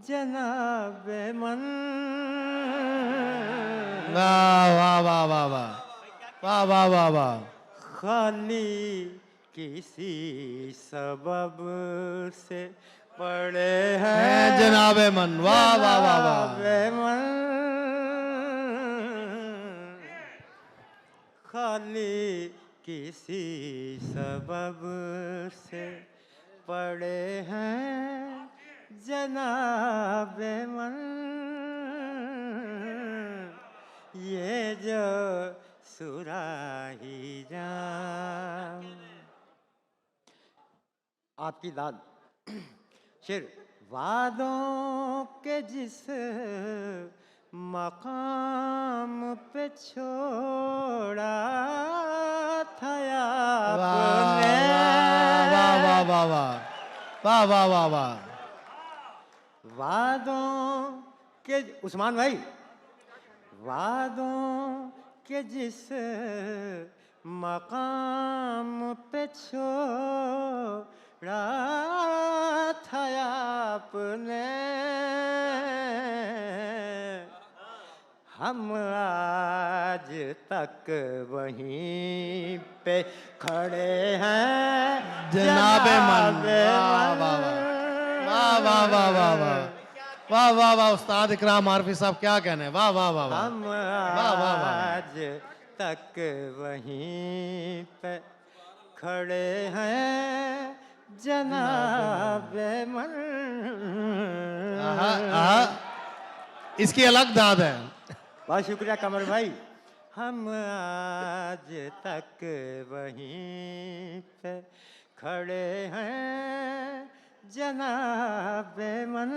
जनाबे मन। वाह वाह वाह वाह वाह वाह वाह वाह वाह। खाली किसी सबब से पड़े हैं जनाबे मन। वाह वाह वाह वाह। जनाबे मन। खाली किसी सबब से पड़े हैं जनाबे मन। ये जो सुराही जाम। आपकी दाद शेर। वादों के जिस मकाम पे छोड़ा था आपने। वाह वाह वाह वाह वाह वाह वाह वाह। वादों के, उस्मान भाई, वादों के जिस मकाम पे छोड़ा था आपने, हम आज तक वहीं पे खड़े हैं जनाबे मन। वाह वाह वाह वाह वाह वाह वाह वाह वाह वाह। उस्ताद इकराम आरफी साहब क्या कहने। वाह वाह वाह वाह। हम वाह वाह वाह। आज तक वहीं पे खड़े हैं जनाबे मन। आहा, आहा, इसकी अलग दाद है। बहुत शुक्रिया कमर भाई। हम आज तक वहीं पे खड़े हैं जनाबे मन।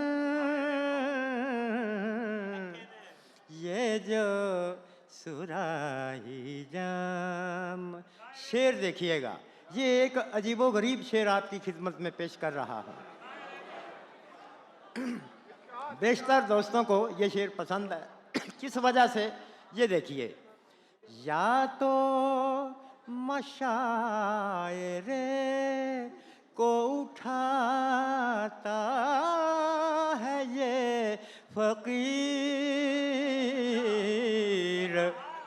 ये जो सुराही जाम। शेर देखिएगा, ये एक अजीबो गरीब शेर आपकी खिदमत में पेश कर रहा है। बेशतर दोस्तों को ये शेर पसंद है। किस वजह से, ये देखिए। या तो मशायरे को उठाता है ये फकीर।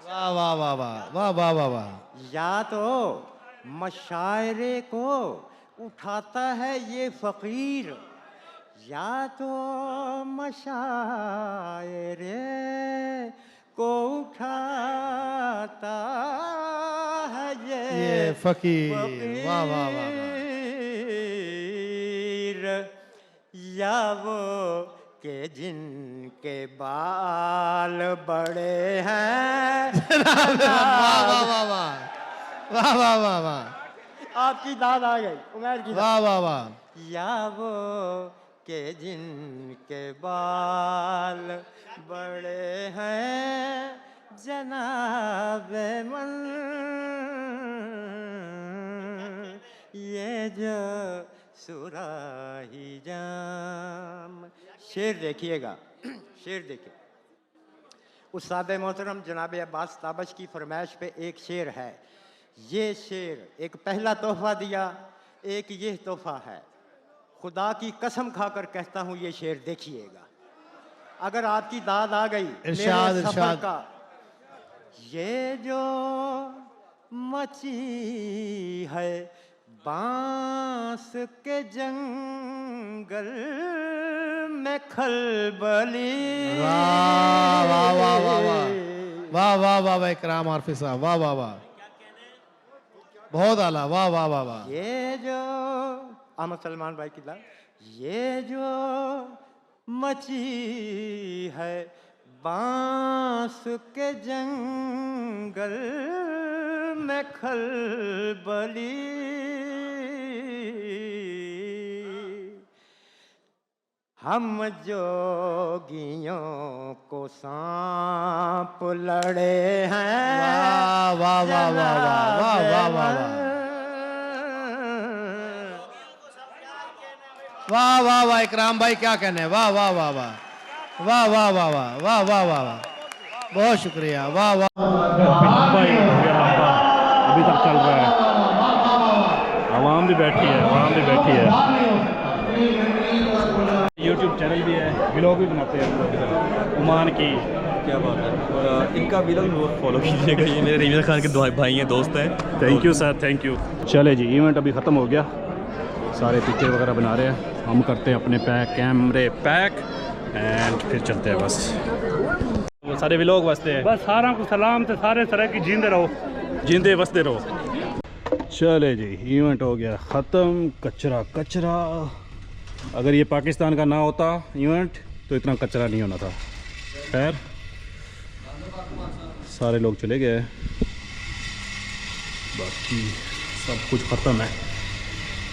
वाह वाह वाह वाह वाह वाह वाह वाह। या तो मशायरे को उठाता है ये फकीर, या तो मशायरे को उठाता है ये फकीर। वाह वाह वाह वाह। या वो के जिनके बाल बड़े हैं। वाह वाह वाह वाह वाह वाह वाह वाह। आपकी दाद आ गई, उमर की। वाह वाह वाह। या वो के जिनके बाल बड़े हैं जनाबे मन। ये जो सुराही जाम। शेर देखिएगा, शेर देखिए। उस्ताद मोहतरम जनाब अब्बास ताबश की फरमाइश पे एक शेर है। ये शेर एक पहला तोहफा दिया, एक ये तोहफा है। खुदा की कसम खाकर कहता हूँ ये शेर देखिएगा। अगर आपकी दाद आ गई इरशाद, मेरे सफर इरशाद। का। ये जो मची है बांस के जंगल में खलबली। वाह वाह वाह वाह वाह वाह वाह वाह। इकराम आरफी साहब, वाह वाह वाह। बहुत आला, वाह वाह वाह वाह। ये जो अहमद सलमान भाई की लाल, ये जो मची है बांस के जंगल में खलबली, हम जोगियों को सांप लड़े हैं। वाह वाह वाह वाह वाह वाह वाह वाह वाह वाह वाह। इकराम भाई क्या कहने, वाह वाह वाह वाह वाह वाह वाह वाह वाह वाह वाह वाह, बहुत शुक्रिया, वाह वाह। अभी तक चल रहा है, आवाम भी बैठी है, आवाम भी बैठी है। यूट्यूब चैनल भी है, व्लॉग भी बनाते हैं ओमान की। क्या बात है, इनका व्लॉग फॉलो कीजिएगा, ये मेरे रवींद्र खान के भाई हैं, दोस्त हैं। Thank you sir, thank you. चले जी, इवेंट अभी ख़त्म हो गया, सारे पिक्चर वगैरह बना रहे हैं, हम करते हैं अपने कैमरे पैक एंड फिर चलते हैं। बस वो सारे व्लॉग बसते हैं। बस सारा को सलाम ते सारे तरह की जींदे रहो, जिंदे बसते रहो। चले जी, इवेंट हो गया ख़त्म। कचरा कचरा, अगर ये पाकिस्तान का ना होता इवेंट तो इतना कचरा नहीं होना था। खैर सारे लोग चले गए, बाकी सब कुछ ख़त्म है।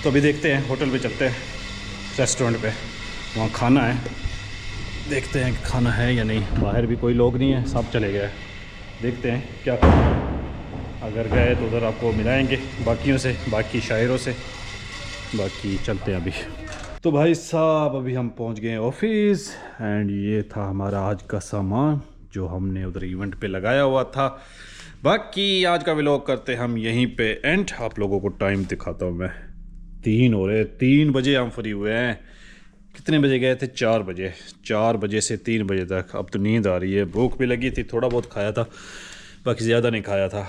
तो अभी देखते हैं, होटल पे चलते हैं, रेस्टोरेंट पे, वहाँ खाना है, देखते हैं कि खाना है या नहीं। बाहर भी कोई लोग नहीं है, सब चले गए, देखते हैं क्या करना है। अगर गए तो उधर आपको मिलाएंगे बाकियों से, बाकी शायरों से। बाकी चलते हैं अभी। तो भाई साहब अभी हम पहुंच गए ऑफिस एंड ये था हमारा आज का सामान जो हमने उधर इवेंट पे लगाया हुआ था। बाकी आज का व्लॉग करते हम यहीं पे एंड। आप लोगों को टाइम दिखाता हूँ मैं, 3 हो रहे, 3 बजे हम फ्री हुए हैं। कितने बजे गए थे? 4 बजे, 4 बजे से 3 बजे तक। अब तो नींद आ रही है, भूख भी लगी थी, थोड़ा बहुत खाया था, बाकी ज़्यादा नहीं खाया था।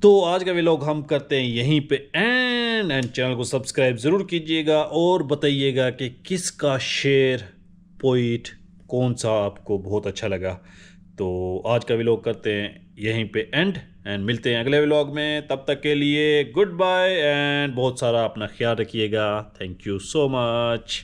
तो आज का व्लॉग हम करते हैं यहीं पे एंड चैनल को सब्सक्राइब ज़रूर कीजिएगा और बताइएगा कि किसका शेर पोइट कौन सा आपको बहुत अच्छा लगा। तो आज का व्लॉग करते हैं यहीं पे एंड मिलते हैं अगले व्लॉग में। तब तक के लिए गुड बाय एंड बहुत सारा अपना ख्याल रखिएगा। Thank you so much.